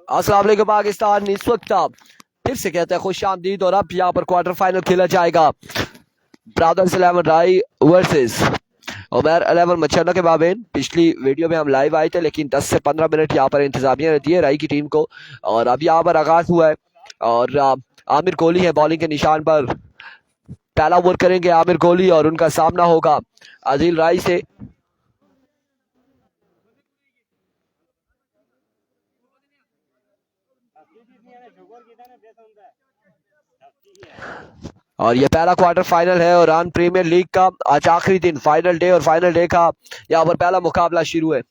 अस्सलाम वालेकुम पाकिस्तान। इस वक्त आप फिर से कहते हैं खुश आमदीद और अब यहाँ पर क्वार्टर फाइनल खेला जाएगा ब्रदर्स 11 राई वर्सेस उमर 11 मच्छरना के माबेन। पिछली वीडियो में हम लाइव आए थे लेकिन 10 से 15 मिनट यहाँ पर इंतजामिया रहती है राई की टीम को और अब यहाँ पर आगाज हुआ है और आमिर कोहली है बॉलिंग के निशान पर। पहला ओवर करेंगे आमिर कोहली और उनका सामना होगा आदिल राय से। और ये पहला क्वार्टर फाइनल है और आन प्रीमियर लीग का आज आखिरी दिन फाइनल डे और फाइनल डे का यहाँ पर पहला मुकाबला शुरू है।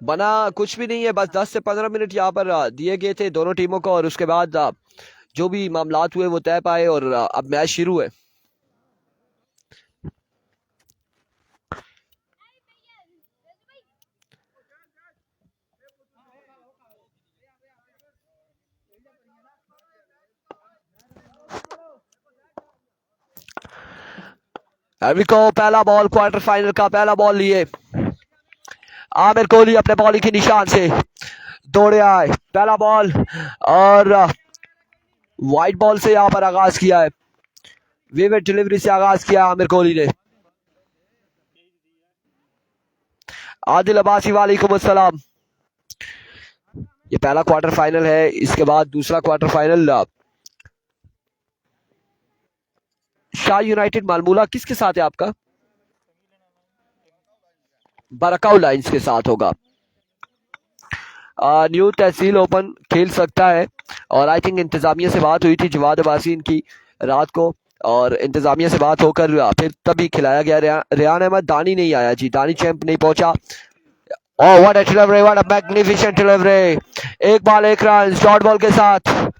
बना कुछ भी नहीं है, बस 10 से 15 मिनट यहाँ पर दिए गए थे दोनों टीमों को और उसके बाद जो भी मामलात हुए वो तय पाए और अब मैच शुरू है। को पहला बॉल क्वार्टर फाइनल का पहला बॉल लिए आमिर कोहली अपने बॉलिंग के निशान से दौड़े आए। पहला बॉल और वाइट बॉल से यहाँ पर आगाज किया है, विविड डिलीवरी से आगाज किया आमिर कोहली ने। आदिल अब्बासी वालेकुम अस्सलाम। ये पहला क्वार्टर फाइनल है, इसके बाद दूसरा क्वार्टर फाइनल शाह यूनाइटेड मालमूला किसके साथ है आपका? बरकाऊ लाइंस के साथ होगा। न्यू तहसील ओपन खेल सकता है और आई थिंक इंतजामिया से बात हुई थी जवाद अब्बासी इनकी रात को और इंतजामिया से बात होकर फिर तभी खिलाया गया। रेहान अहमद दानी नहीं आया जी, दानी चैंप नहीं पहुंचा। Oh what a delivery, what a magnificent delivery. एक बॉल एक रन शॉर्ट बॉल के साथ।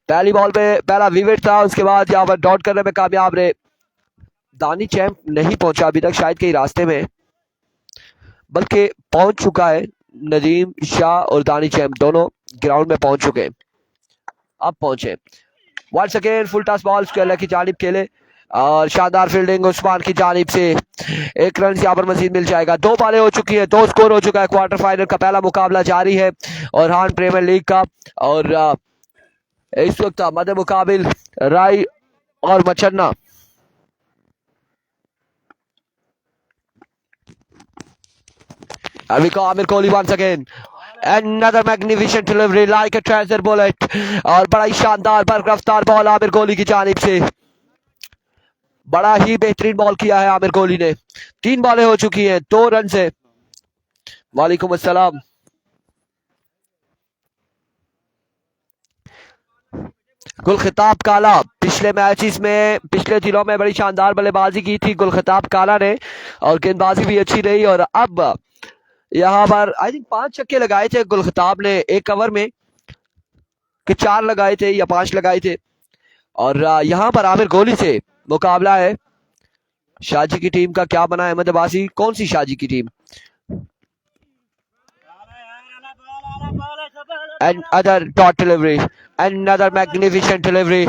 पहली बॉल पे पहला विविड था, उसके बाद यहाँ पर डॉट करने में कामयाब रहे। दानी चैंप नहीं पहुंचा अभी तक, शायद कहीं रास्ते में, बल्कि पहुंच चुका है। नदीम शाह और दानी चैंप दोनों ग्राउंड में पहुंच चुके हैं, अब पहुंचे। Once again full toss ball की जानिब खेले और शानदार फील्डिंग उस्मान की जानिब से। एक रन यहाँ पर मजीद मिल जाएगा। 2 बॉलें हो चुकी है, 2 स्कोर हो चुका है। क्वार्टर फाइनल का पहला मुकाबला जारी है और हान प्रीमियर लीग का और इस वक्त मध्य मुकाबिल राय और मच्छरना। Aamir Kohli once again another magnificent delivery like a treasure bullet और बड़ा ही शानदार बरकफ्तार बॉल आमिर कोहली की जानिब से। बड़ा ही बेहतरीन बॉल किया है आमिर कोहली ने। 3 बॉलें हो चुकी हैं, 2 रन से। वालेकुम अस्सलाम। गुलखिताब काला पिछले मैचेस में पिछले दिनों में बड़ी शानदार बल्लेबाजी की थी गुलखिताब काला ने और गेंदबाजी भी अच्छी रही और अब यहाँ पर आई थिंक 5 छक्के लगाए थे गुलखिताब ने एक ओवर में, कि 4 लगाए थे या 5 लगाए थे। और यहाँ पर आमिर कोहली से मुकाबला है। शाहजी की टीम का क्या बना अहमद अब्बासी? कौन सी शाहजी की team? Another dot delivery, another magnificent delivery।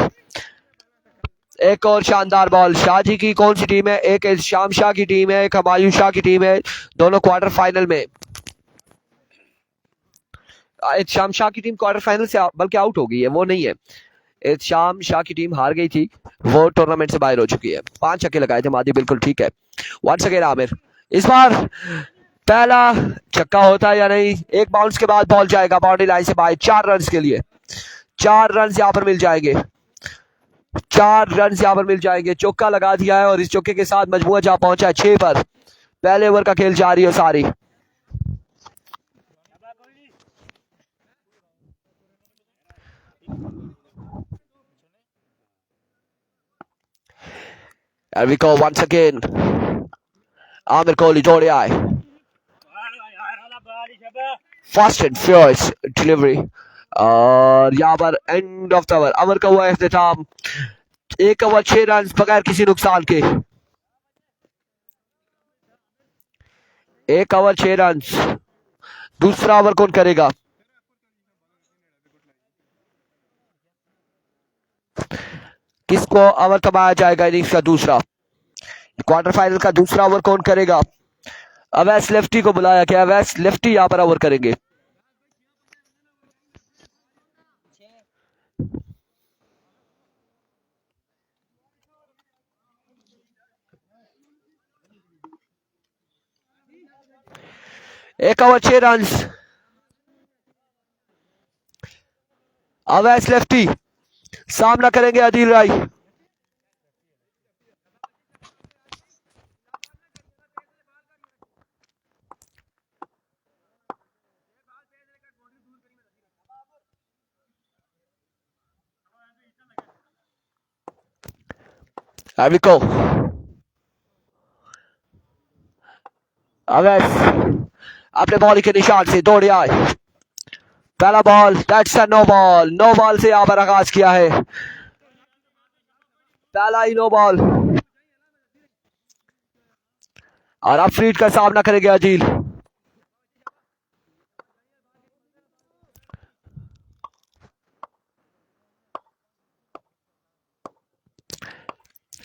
एक और शानदार बॉल। शाहजी की कौन सी टीम है? एक शाम शाह की टीम है, एक हमायूं शाह की टीम है, दोनों क्वार्टर फाइनल में। शाम शाह की टीम क्वार्टर फाइनल से बल्कि आउट हो गई है, वो नहीं है। शाम शाह की टीम हार गई थी, वो टूर्नामेंट से बाहर हो चुकी है। 5 छक्के लगाए थे मादी, बिल्कुल ठीक है। वंस अगेन आमिर, इस बार पहला छक्का होता है या नहीं? एक बाउंस के बाद बॉल जाएगा बाउंड्री लाइन से बाहर 4 रन के लिए। 4 रन यहाँ पर मिल जाएंगे, 4 रन यहाँ पर मिल जाएंगे। चौका लगा दिया है और इस चौके के साथ मजबूआ जा पहुंचा है 6 पर। पहले ओवर का खेल जारी है सारी। And we go once again. Aamir Kohli दौड़े आए, फास्ट एंड फ्यूरियस डिलीवरी और यहाँ पर end of the over, over का हुआ इख्तिताम। 1 ओवर 6 रन बगैर किसी नुकसान के। 1 ओवर 6 रन दूसरा ओवर कौन करेगा? किसको ओवर थमाया जाएगा इनिंग्स का दूसरा? क्वार्टर फाइनल का दूसरा ओवर कौन करेगा? अवैस लेफ्टी को बुलाया गया, अवैस लेफ्टी यहाँ पर ओवर करेंगे। एक ओवर 6 रन। अवैस लेफ्टी सामना करेंगे आदिल राय। Avico, अवैस अपने बॉल के निशान से दौड़े आए। पहला ball, that's a no ball. No ball से यहाँ पर आगाज किया है, पहला ही नो बॉल। और अब फ्रीड का सामना करेंगे अजील।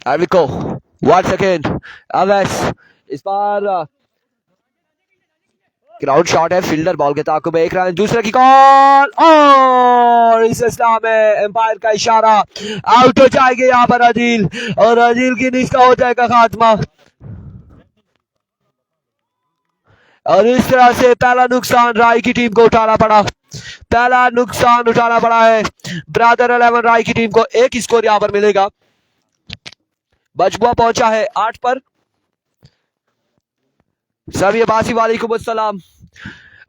एविको वंस अगेन, अवैस इस बार ग्राउंड शॉट है, फील्डर बॉल के ताकू में 1 रन। दूसरे की कॉल और इस इस्लाम में एम्पायर का इशारा, आउट हो जाएंगे यहाँ पर अजील, और अजील की इनिंग्स का हो जाएगा खात्मा। और इस तरह से पहला नुकसान राय की टीम को उठाना पड़ा, पहला नुकसान उठाना पड़ा है। ब्रादर 11 राय की टीम को एक स्कोर यहां पर मिलेगा। बजबुआ पहुंचा है 8 पर। सभी बासी वालेकुम अस्सलाम।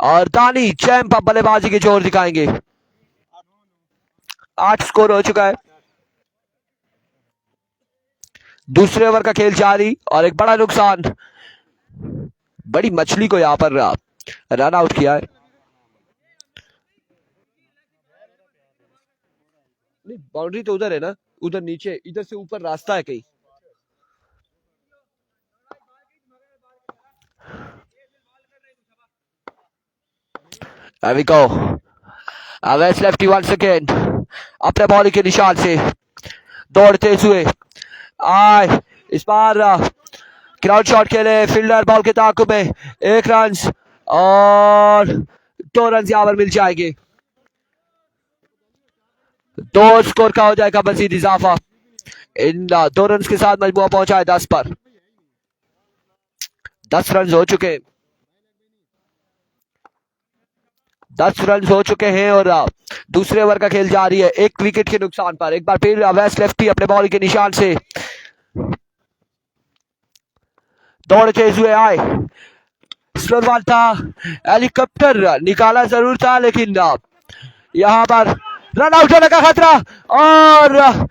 और दानी चैंप अब बल्लेबाजी के जोर दिखाएंगे। 8 स्कोर हो चुका है। दूसरे ओवर का खेल जारी और एक बड़ा नुकसान, बड़ी मछली को यहां पर रन आउट किया है। नहीं, बाउंड्री तो उधर है ना, उधर नीचे, इधर से ऊपर रास्ता है कहीं। अविको, अवैस लेफ्टी वंस अगेन अपने बॉल के निशान से दौड़ते हुए आए। इस बार ग्राउंड शॉट खेले, फील्डर बॉल के ताकुब में 1 रन और 2 रन यहाँ पर मिल जाएंगे। 2 स्कोर का हो जाएगा मजीद इजाफा। इन 2 रन के साथ मजमुआ पहुंचा है 10 पर। 10 रन हो चुके, 10 रन हो चुके हैं और दूसरे ओवर का खेल जारी है, 1 विकेट के नुकसान पर। एक बार फिर अवैस लेफ्टी अपने बॉल के निशान से दौड़ते हुए आए। स्लोवाल था, हेलीकॉप्टर निकाला जरूर था, लेकिन यहाँ पर रन आउट होने का खतरा और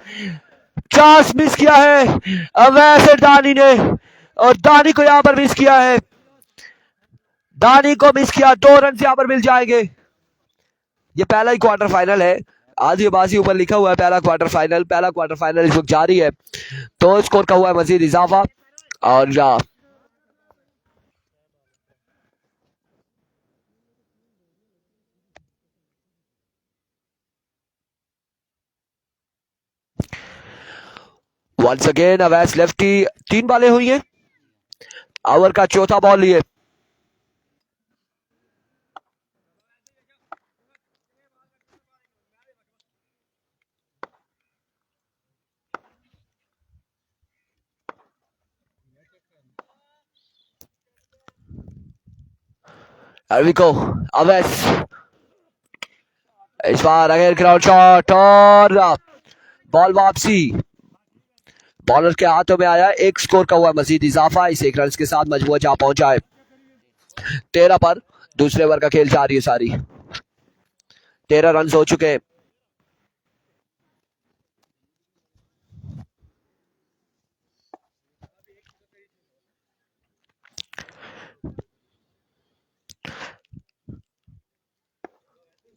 चांस मिस किया है अवैस दानी ने, और दानी को यहाँ पर मिस किया है, दानी को मिस किया। 2 रन यहाँ पर मिल जाएंगे। ये पहला ही क्वार्टर फाइनल है, आधी बाजी ऊपर लिखा हुआ है पहला क्वार्टर फाइनल। पहला क्वार्टर फाइनल इस वक्त जारी है, तो स्कोर का हुआ है मजीद इजाफा। और वंस अगेन अवैस लेफ्टी, 3 बॉलें हुई हैं, ओवर का चौथा बॉल लिए। अरविको, अवैस इस बार अगेन ग्राउंड शॉट और बॉल वापसी, बॉलर के हाथों में आया। 1 स्कोर का हुआ मजीद इजाफा, इस 1 रन के साथ मजबूत जहां पहुंचा है 13 पर। दूसरे ओवर का खेल जारी है सारी, 13 रन हो चुके हैं।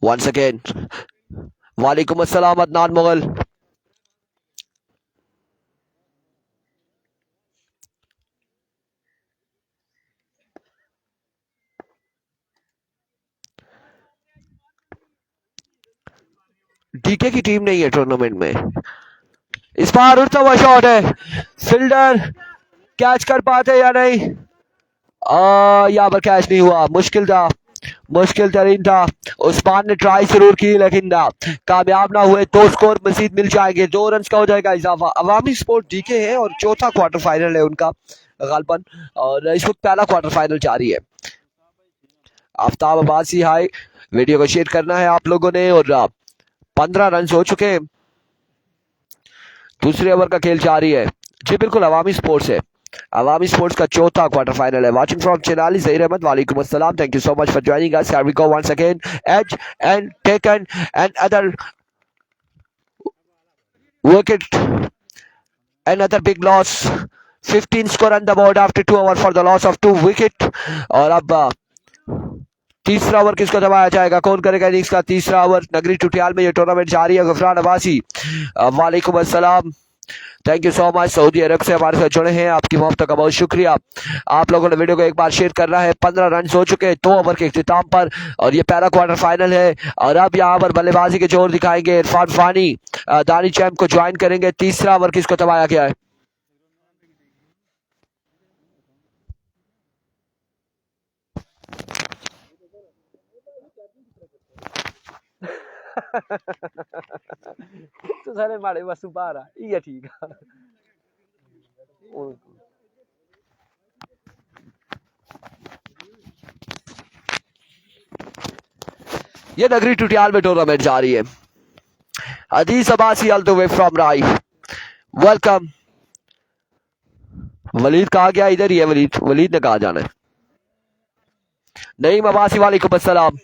वंस अगेन वालेकुम अस्सलाम अदनान मुगल। डीके की टीम नहीं है टूर्नामेंट में। इस बार उड़ता हुआ शॉट है, फील्डर कैच कर पाते या नहीं? यहाँ पर कैच नहीं हुआ, मुश्किल था, मुश्किल तरीन था। उस्मान ने ट्राई जरूर की लेकिन ना कामयाब ना हुए। दो स्कोर मजीद मिल जाएंगे, 2 रन का हो जाएगा इजाफा। अवामी स्पोर्ट डीके है और चौथा क्वार्टर फाइनल है उनका गालबन, और इस वक्त पहला क्वार्टर फाइनल जारी है। आफ्ताब अब्बासी हाय, वीडियो को शेयर करना है आप लोगों ने। और 15 रन हो चुके हैं, दूसरे ओवर का खेल जारी है। जी बिल्कुल, अवामी स्पोर्ट्स है, अवामी स्पोर्ट्स का चौथा क्वार्टर फाइनल है। वाचिंग फ्रॉम चेनाली जहीर अहमद, वालेकुम अस्सलाम, thank you so much for joining us. Here we go once again, edge and taken and another wicket, another big loss, 15 score on the board after 2 overs for the loss of 2 wicket। और अब तीसरा over किसको दबाया जाएगा, कौन करेगा innings का तीसरा ओवर? नगरी टुटियाल में ये टूर्नामेंट जारी है। गफरान अब्बासी वालेकुम अस्सलाम, थैंक यू सो मच, सऊदी अरब से हमारे साथ जुड़े हैं, आपकी मोहब्बत का बहुत शुक्रिया। आप लोगों ने वीडियो को एक बार शेयर करना है। 15 रन हो चुके हैं 2 ओवर के इख्तिताम पर, और ये पहला क्वार्टर फाइनल है। और अब यहाँ पर बल्लेबाजी के जोर दिखाएंगे इरफान फानी, दानी चैम्प को ज्वाइन करेंगे। तीसरा ओवर किसको दबाया गया है? तो सारे माड़े बस पारा ये ठीक है। ये नगरी टुटियाल में टूर्नामेंट जारी है। हदीस Abbasi all the way from राई, वेलकम। वलीद कहा गया? इधर ही है वलीद, वलीद ने कहा जाना है। नईम अब्बासी वालेकुम अस्सलाम।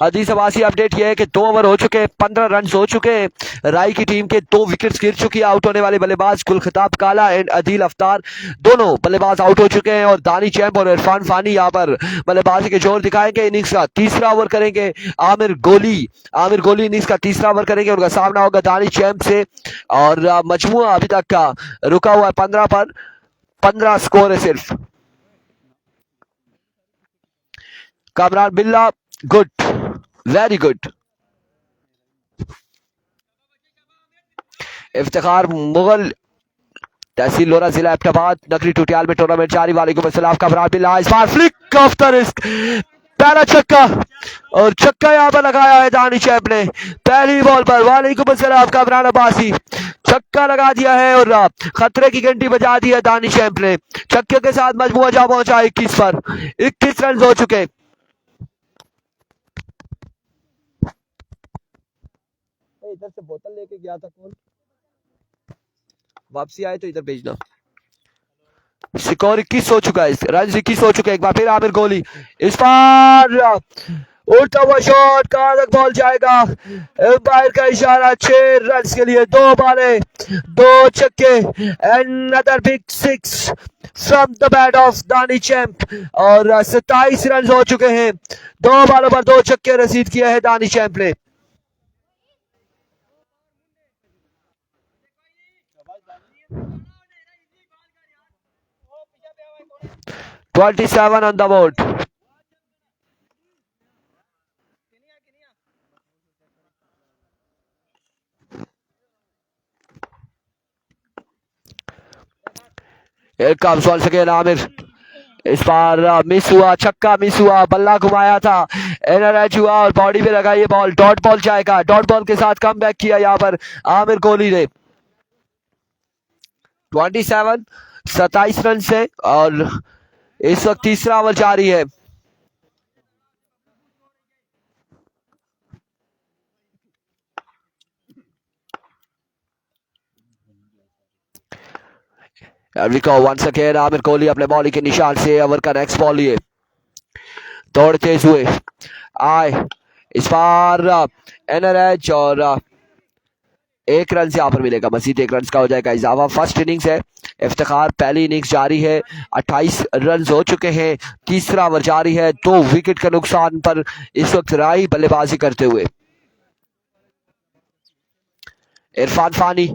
हदीस अब्बासी अपडेट ये है कि 2 ओवर हो चुके हैं, 15 रन हो चुके हैं। राई की टीम के 2 विकेट्स गिर चुकी है। आउट होने वाले बल्लेबाज गुलखताब काला एंड अदील अफ्तार, दोनों बल्लेबाज आउट हो चुके हैं। और दानी चैम्प और इरफान फानी यहाँ पर बल्लेबाजी के जोर दिखाएंगे। इनिंग्स का तीसरा ओवर करेंगे आमिर गोली, आमिर गोली इनिंग्स का तीसरा ओवर करेंगे। उनका सामना होगा दानी चैम्प से। और मजमुआ अभी तक का रुका हुआ है 15 पर, 15 स्कोर है सिर्फ। Kamran Billa good, very good. Iftikhar Mughal, तहसील लोरा, जिला एबटाबाद, नगरी टुटियाल में टूर्नामेंट जारी। वालेकुम अस्सलाम। कामरान बिल्ला इस बार फ्लिक ऑफ द रिस्क, पहला छक्का, और छक्का यहाँ पर लगाया है दानी चैप ने पहली बॉल पर। वालेकुम अस्सलाम कामरान अब्बासी, छक्का लगा दिया है और खतरे की घंटी बजा दी है दानी चैप ने। छक्के के साथ मजमूआ जा पहुंचा 21 पर, 21 रन हो चुके। इधर से बोतल लेके गया था कौन, वापसी आए तो इधर भेजना। स्कोर 21 हो चुका है, रन 21 हो चुके हैं। एक बार फिर आमिर कोहली, इस बार उड़ता हुआ शॉट, कहां तक बॉल जाएगा? एम्पायर का इशारा, 6 रन के लिए 2 बॉलें 2 छक्के, another big 6 from the bat of दानी चैम्प। और 27 रन हो चुके हैं, 2 बॉलों पर 2 छक्के रसीद किए हैं दानी चैम्प ने। 27 on the board। Here comes once again Aamir, इस बार मिस हुआ, छक्का मिस हुआ, बल्ला घुमाया था, एनआरएच हुआ और बॉडी पे लगा ये बॉल, डॉट बॉल जाएगा। डॉट बॉल के साथ कम बैक किया यहाँ पर आमिर कोहली ने। 27, 27 रन से, और इस वक्त तीसरा ओवर जारी है। वंस अगेन आमिर कोहली अपने बॉलिंग के निशान से ओवर का नेक्स्ट बॉल लिए दौड़ते हुए आए। इस बार एनआरएच और 1 रन से यहाँ पर मिलेगा, मजीद 1 रन का हो जाएगा इजाफा। फर्स्ट इनिंग्स है, इफ्तिखार पहली इनिंग्स जारी है, 28 रन हो चुके हैं, तीसरा ओवर जारी है। 2 विकेट के नुकसान पर इस वक्त राई बल्लेबाजी करते हुए। इरफान फानी,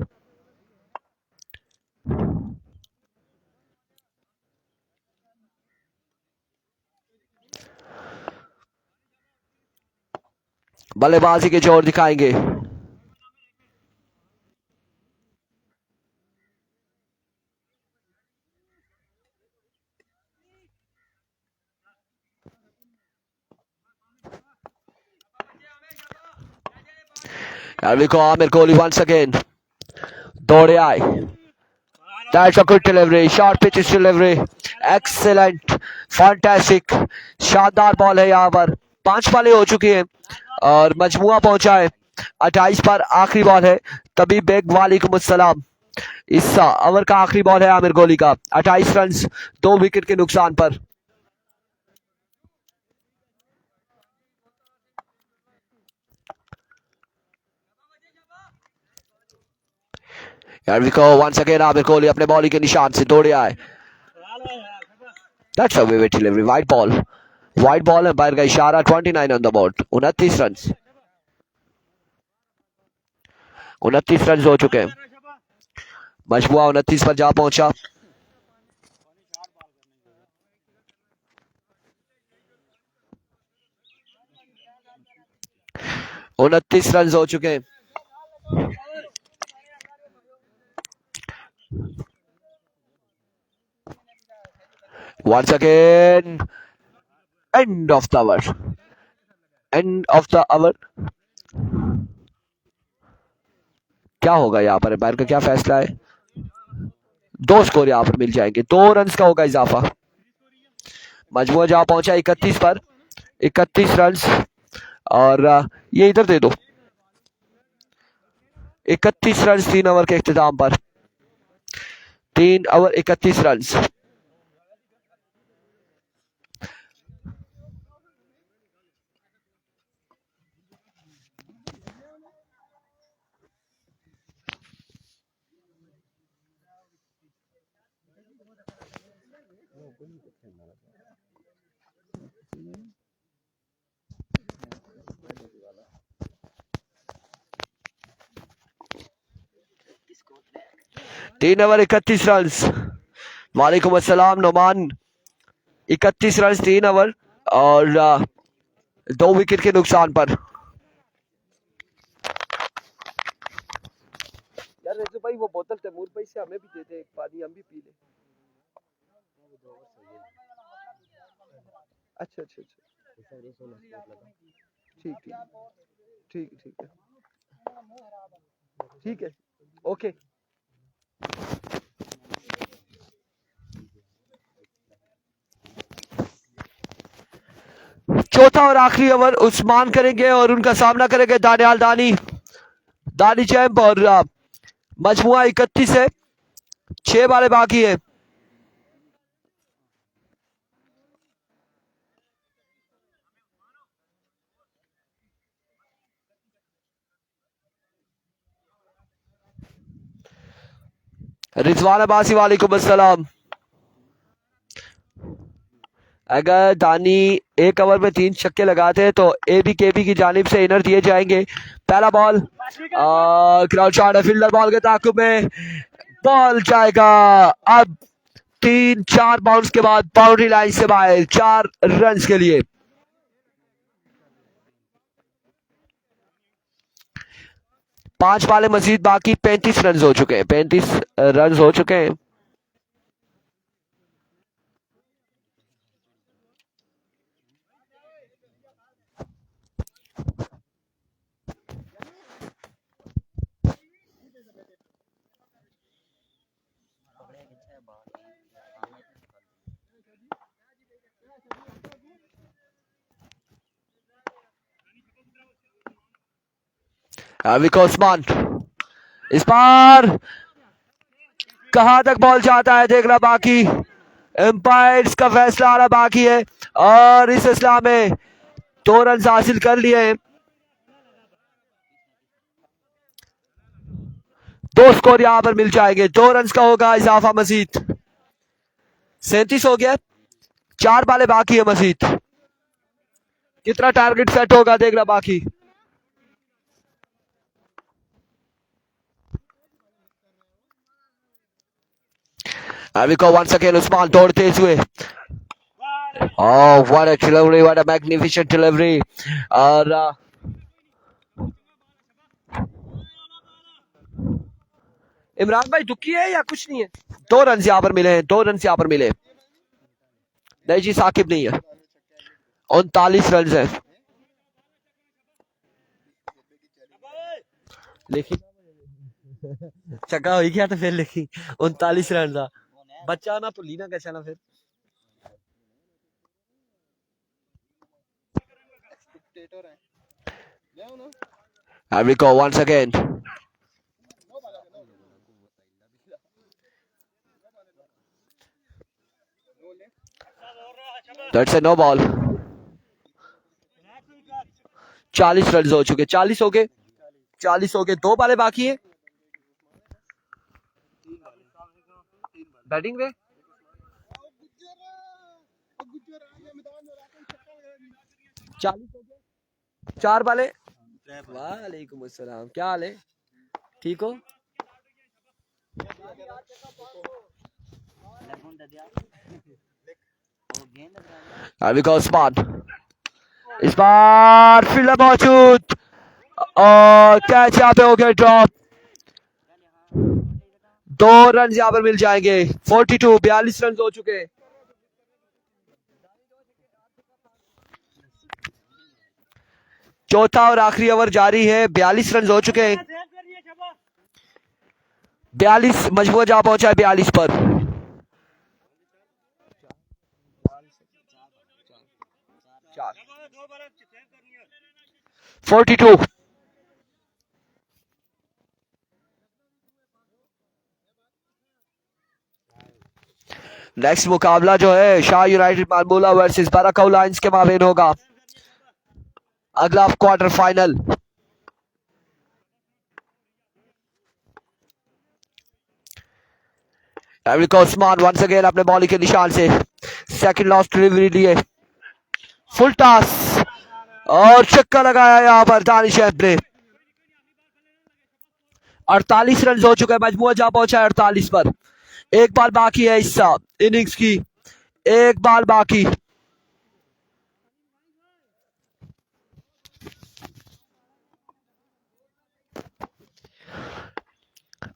बल्लेबाजी के जोर दिखाएंगे। Here we go, Amir Kohli once again. दौड़े आए. That's a good delivery. Short pitch delivery. Excellent. Fantastic. शानदार बॉल है यहाँ पर. 5 बॉलें हो चुकी हैं और मजमुआ पहुंचा है 28 पर. आखिरी बॉल है. तभी बेग वालेकुम अस्सलाम. इस ओवर का आखिरी बॉल है आमिर कोहली का. 28 रन 2 विकेट के नुकसान पर. Here we go once again. Aamir Kohli अपने बॉलिंग के निशान से दौड़े आए. That's a vivid delivery. White ball. White ball umpire का इशारा. 29 on the board. 29 run. 29 run हो चुके हैं. मजमुआ 29 पर जा पहुंचा. उनतीस रन हो चुके हैं. Once again, end of the over. End of the over. क्या होगा यहाँ पर? अंपायर का क्या फैसला है? 2 स्कोर यहाँ पर मिल जाएंगे. 2 रन का होगा इजाफा. मजमुआ जहां पहुंचा 31 पर. 31 रन. और ये इधर दे दो. 31 रन 3 ओवर के इख्तिताम पर. 3 ओवर 31 रन. तीन ओवर 31 रन. वालेकुम अस्सलाम नोमान. 31 रन 3 ओवर और 2 विकेट के नुकसान पर. यार रेजू भाई वो बोतल तैमूर भाई से हमें भी दे दे एक पानी, हम भी पी ले. अच्छा अच्छा अच्छा. ठीक ठीक ठीक ठीक है. ठीक है. ओके. चौथा और आखिरी ओवर उस्मान करेंगे और उनका सामना करेंगे दानियाल दानी. दानी चैंप और मजमुआ 31 है. 6 बालें बाकी है. रिजवान अब्बासी वालेकुम अस्सलाम. अगर दानी एक ओवर में 3 छक्के लगाते हैं तो एबीकेबी की जानिब से इनर दिए जाएंगे. पहला बॉल ग्राउंड शॉट है. फील्डर बॉल के ताकुब में. बॉल जाएगा अब 3-4 बाउंस के बाद बाउंड्री लाइन से बाहर. 4 रन के लिए. पांच बालें मजीद बाकी. 35 रन हो चुके हैं. 35 रन हो चुके हैं. विको उस्मान. इस बार कहां तक बॉल जाता है देखना बाकी. एम्पायर्स का फैसला आना बाकी है और इस सिलसिला में 2 रन हासिल कर लिए हैं. 2 स्कोर यहां पर मिल जाएंगे. 2 रन का होगा इजाफा मजीद. 37 हो गया. 4 बालें बाकी है मजीद. कितना टारगेट सेट होगा देखना बाकी. Aviko once again Usman दौड़ते हुए. Oh, what a delivery, what a magnificent delivery. और इमरान भाई दुखी है या कुछ नहीं है? 2 रन यहाँ पर मिले हैं. 2 रन यहाँ पर मिले. नहीं जी साकिब नहीं है. 39 रन है. लिखी चक्का हो गया तो फिर लिखी 39 रन था बच्चा ना भुली ना कैसा ना फिर and we go once again that's a no ball 40 run हो चुके 40 हो गए 40 हो गए 2 बालें बाकी है बैटिंग पे 40 हो गए 4 बालें वालेकुम अस्सलाम क्या हाल है ठीक हो अभी को उस्मान इस बार फील्डर मौजूद और कैच यहाँ पे हो गया ड्रॉप 2 रन यहाँ पर मिल जाएंगे 42 42 रन हो चुके चौथा और आखिरी ओवर जारी है 42 रन हो चुके हैं 42 मजबूर जा पहुंचा है 42 पर 42 नेक्स्ट मुकाबला जो है शाह यूनाइटेड मालमूला वर्सेस बराकाऊ लायंस के माबेन होगा अगला quarter final Eric Osman once again अपने बॉलिंग के निशान से सेकंड लॉस्ट डिलीवरी लिए फुल टॉस और छक्का लगाया यहां पर दानिश अहमद ने 48 रन हो चुके हैं मजमूआ जा पहुंचा है 48 पर एक बाल बाकी है इस इनिंग्स की एक बाल बाकी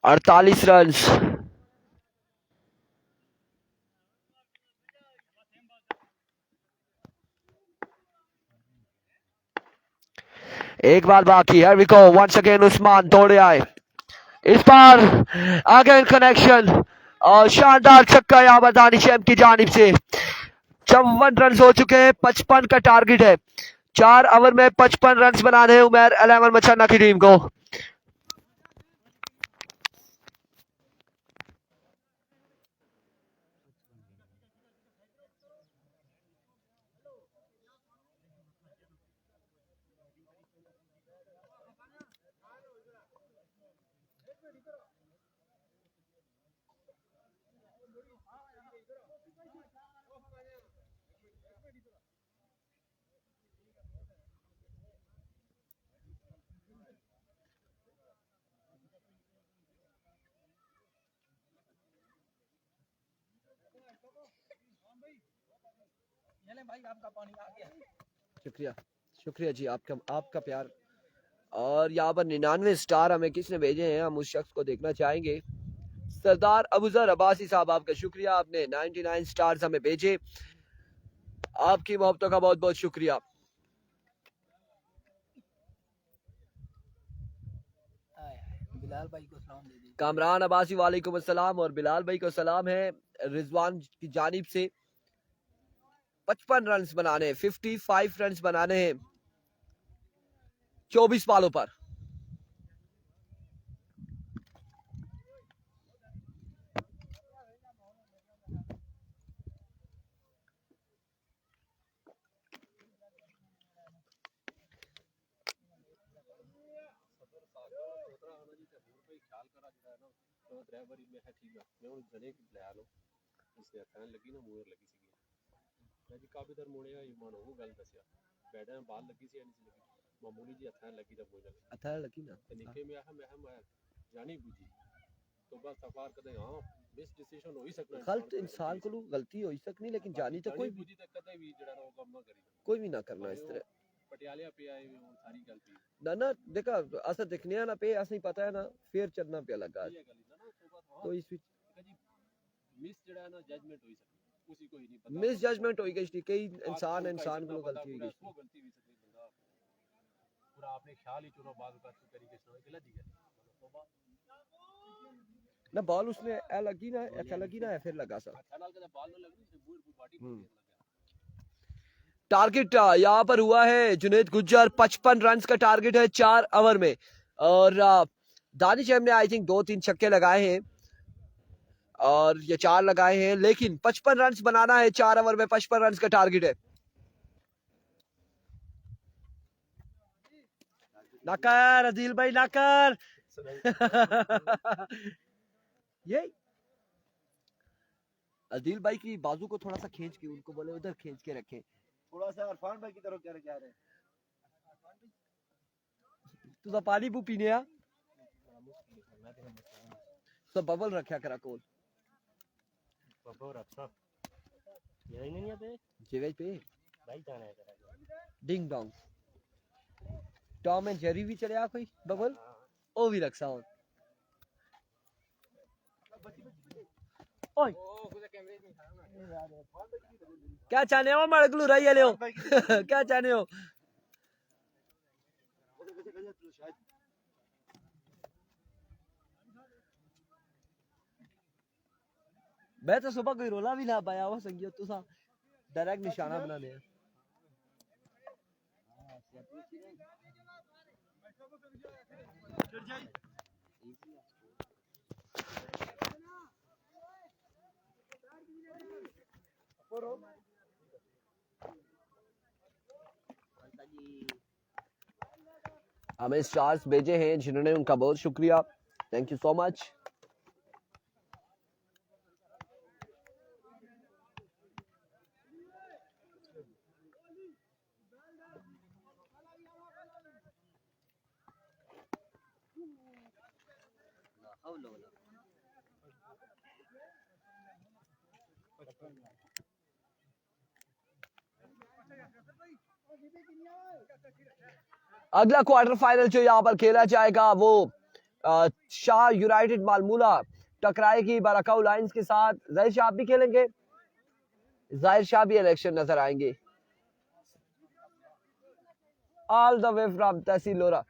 48 रन एक बाल बाकी है विको वंस अगेन उस्मान दौड़े आए इस बार अगेन कनेक्शन और शानदार छक्का यहाँ पर दानिश अहमद की जानिब से 54 रन हो चुके हैं 55 का टारगेट है 4 ओवर में 55 रन बनाने हैं उमर 11 मछन्ना की टीम को शुक्रिया शुक्रिया जी आपका प्यार और यहाँ पर 99 स्टार हमें किसने भेजे हैं हम उस शख्स को देखना चाहेंगे सरदार अबूजर अब्बासी साहब आपका शुक्रिया आपने 99 स्टार्स हमें भेजे आपकी मोहब्बतों का बहुत बहुत शुक्रिया बिलाल भाई को सलाम दे दीजिए कामरान अब्बासी वालेकुम अस्सलाम और बिलाल भाई को सलाम है रिजवान की जानिब से 55 रन बनाने 55 रन बनाने हैं 24 बालों पर ड्राइवरी में है ठीक है मैं उस जने की ले लो इसने हथान लगी ना मोर लगी सी मैं जी काफी दर मोड़े ये मानो वो गल दसिया बैठा बाल लगी सी नहीं लगी मामूली जी हथान लगी जब मोर हथान लगी ना निके में मैं जानी बुझी तो बस सफार कदे हां मिस डिसीजन हो ही सकता है गलत इंसान को गलती हो ही सकनी लेकिन जानी तो कोई बुझी तक कदे भी जड़ा वो काम ना करी कोई भी ना करना इस तरह पटियाले पे आए सारी गलती ना ना देखा असा दिखने ना पे असली पता है ना फिर चलना पे लगा तो इस मिस जड़ा ना जजमेंट होई सकती उसी को ही नहीं पता मिस जजमेंट होई गई कई इंसान को गलती हुई गई वो गलती हुई सकती बंदा पूरा आपने ख्याल ही चुनो बात का तरीके से गलत ही है ना बॉल उसने ऐ लगी ना ऐसा लगी ना फिर लगा सर अच्छा लाल का बॉल न लगी से पूरी बॉडी पे लग गया टारगेट यहाँ पर हुआ है जुनेद गुज्जर 55 रन का टारगेट है 4 ओवर में और दानिश अहमद ने आई थिंक 2-3 छक्के लगाए हैं और ये 4 लगाए हैं लेकिन 55 रन बनाना है 4 ओवर में 55 रन का टारगेट है नाकर अदील भाई नाकर ये अदील भाई की बाजू को थोड़ा सा खींच के उनको बोले उधर खींच के रखें थोड़ा सा इरफान भाई की तरफ क्या जा रहे हैं तुझा पानी पू पीने आ तो बबल रखा करा कोल बबल रखा यही नहीं है पे जगह पे भाई जाना है तेरा ding dong Tom and Jerry भी चले आ कोई बबल ओ भी रखा हूं ओए क्या चाहने हो मड़गलू रही ले हो क्या चाहने हो मैं तो सुबह कोई रोला भी ना पाया वो संगीत तो सा डायरेक्ट निशाना बनाने हैं हमें स्टार्स भेजे हैं जिन्होंने उनका बहुत शुक्रिया थैंक यू सो मच अगला क्वार्टर फाइनल जो यहाँ पर खेला जाएगा वो शाह यूनाइटेड मालमूला टकराएगी बाराकाऊ लाइंस के साथ जाहिर शाह भी खेलेंगे जाहिर शाह भी इलेक्शन नजर आएंगे ऑल द वे फ्रॉम तहसील लोरा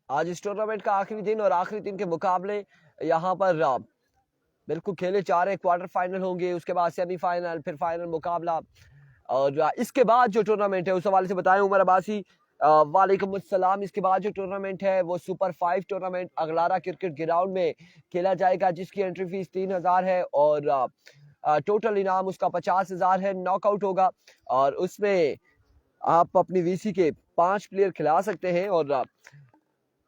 आज इस टूर्नामेंट का आखिरी दिन और आखिरी दिन के मुकाबले यहाँ पर बिल्कुल खेले जा रहे क्वार्टर फाइनल होंगे उसके बाद सेमीफाइनल फिर फाइनल मुकाबला और इसके बाद जो टूर्नामेंट है उस हवाले से बताएं उमर अब्बासी वालेकुम अस्सलाम इसके बाद जो टूर्नामेंट है वो सुपर 5 टूर्नामेंट अगलारा क्रिकेट ग्राउंड में खेला जाएगा जिसकी एंट्री फीस 3000 है और टोटल इनाम उसका 50,000 है नॉकआउट होगा और उसमें आप अपनी वीसी के 5 प्लेयर खिला सकते हैं और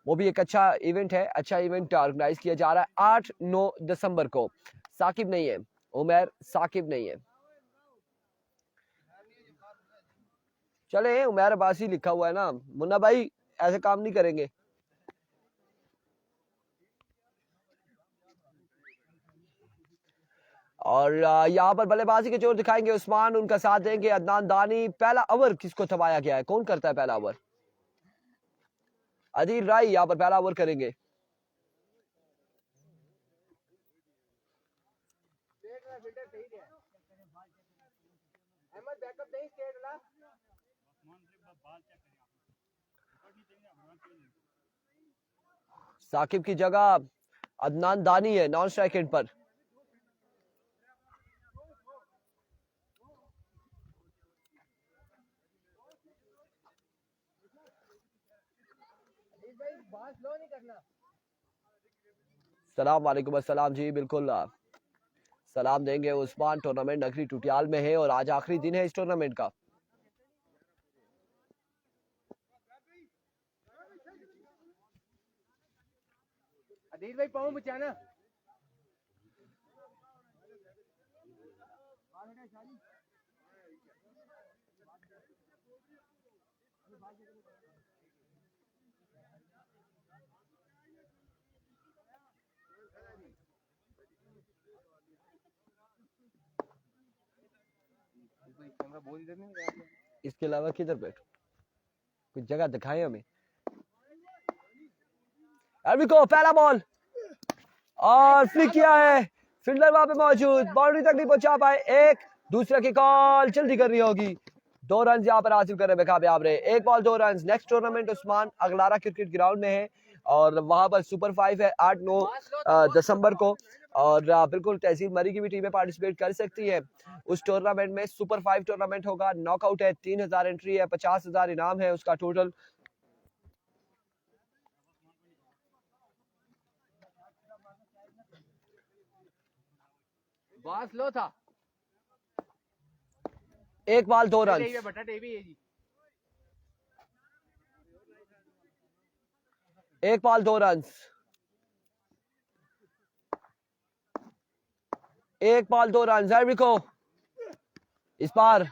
वो भी एक अच्छा इवेंट है अच्छा इवेंट ऑर्गेनाइज किया जा रहा है 8-9 दिसंबर को साकिब नहीं है उमर साकिब नहीं है चले उमर अब्बासी लिखा हुआ है ना मुन्ना भाई ऐसे काम नहीं करेंगे और यहाँ पर बल्लेबाजी के जोर दिखाएंगे उस्मान उनका साथ देंगे अदनान दानी पहला ओवर किसको थमाया गया है कौन करता है पहला ओवर अदील राय यहाँ पर पहला ओवर करेंगे साकिब की जगह अदनान दानी है नॉन स्ट्राइक एंड पर सलाम वालेकुम अस्सलाम जी बिल्कुल सलाम देंगे उस्मान टूर्नामेंट नगरी टुटियाल में है और आज आखिरी दिन है इस टूर्नामेंट का अदील भाई पाँव बचाना भाई कैमरा बहुत इधर नहीं लगा दिया। इसके अलावा किधर बैठो, कुछ जगह दिखाए हमें। को पहला बॉल और फ्लिक किया है, फील्डर वहां पे मौजूद, बाउंड्री तक नहीं पहुंचा पाए। एक दूसरे की कॉल जल्दी करनी होगी। 2 रन यहाँ पर हासिल कर रहे बेकामयाब रहे। 1 ball 2 run. Next tournament Usman अगलारा क्रिकेट ग्राउंड में है और वहां पर सुपर 5 है 8-9 दिसंबर को। और बिल्कुल तहसील मरी की भी टीमें पार्टिसिपेट कर सकती है उस टूर्नामेंट में। सुपर 5 टूर्नामेंट होगा, नॉकआउट है, 3000 एंट्री है, 50,000 इनाम है उसका टोटल। बास लो था 1 बॉल 2 रन। बटा टेबी है जी। 1 बॉल 2 रन। 1 ball 2 run. को इस बार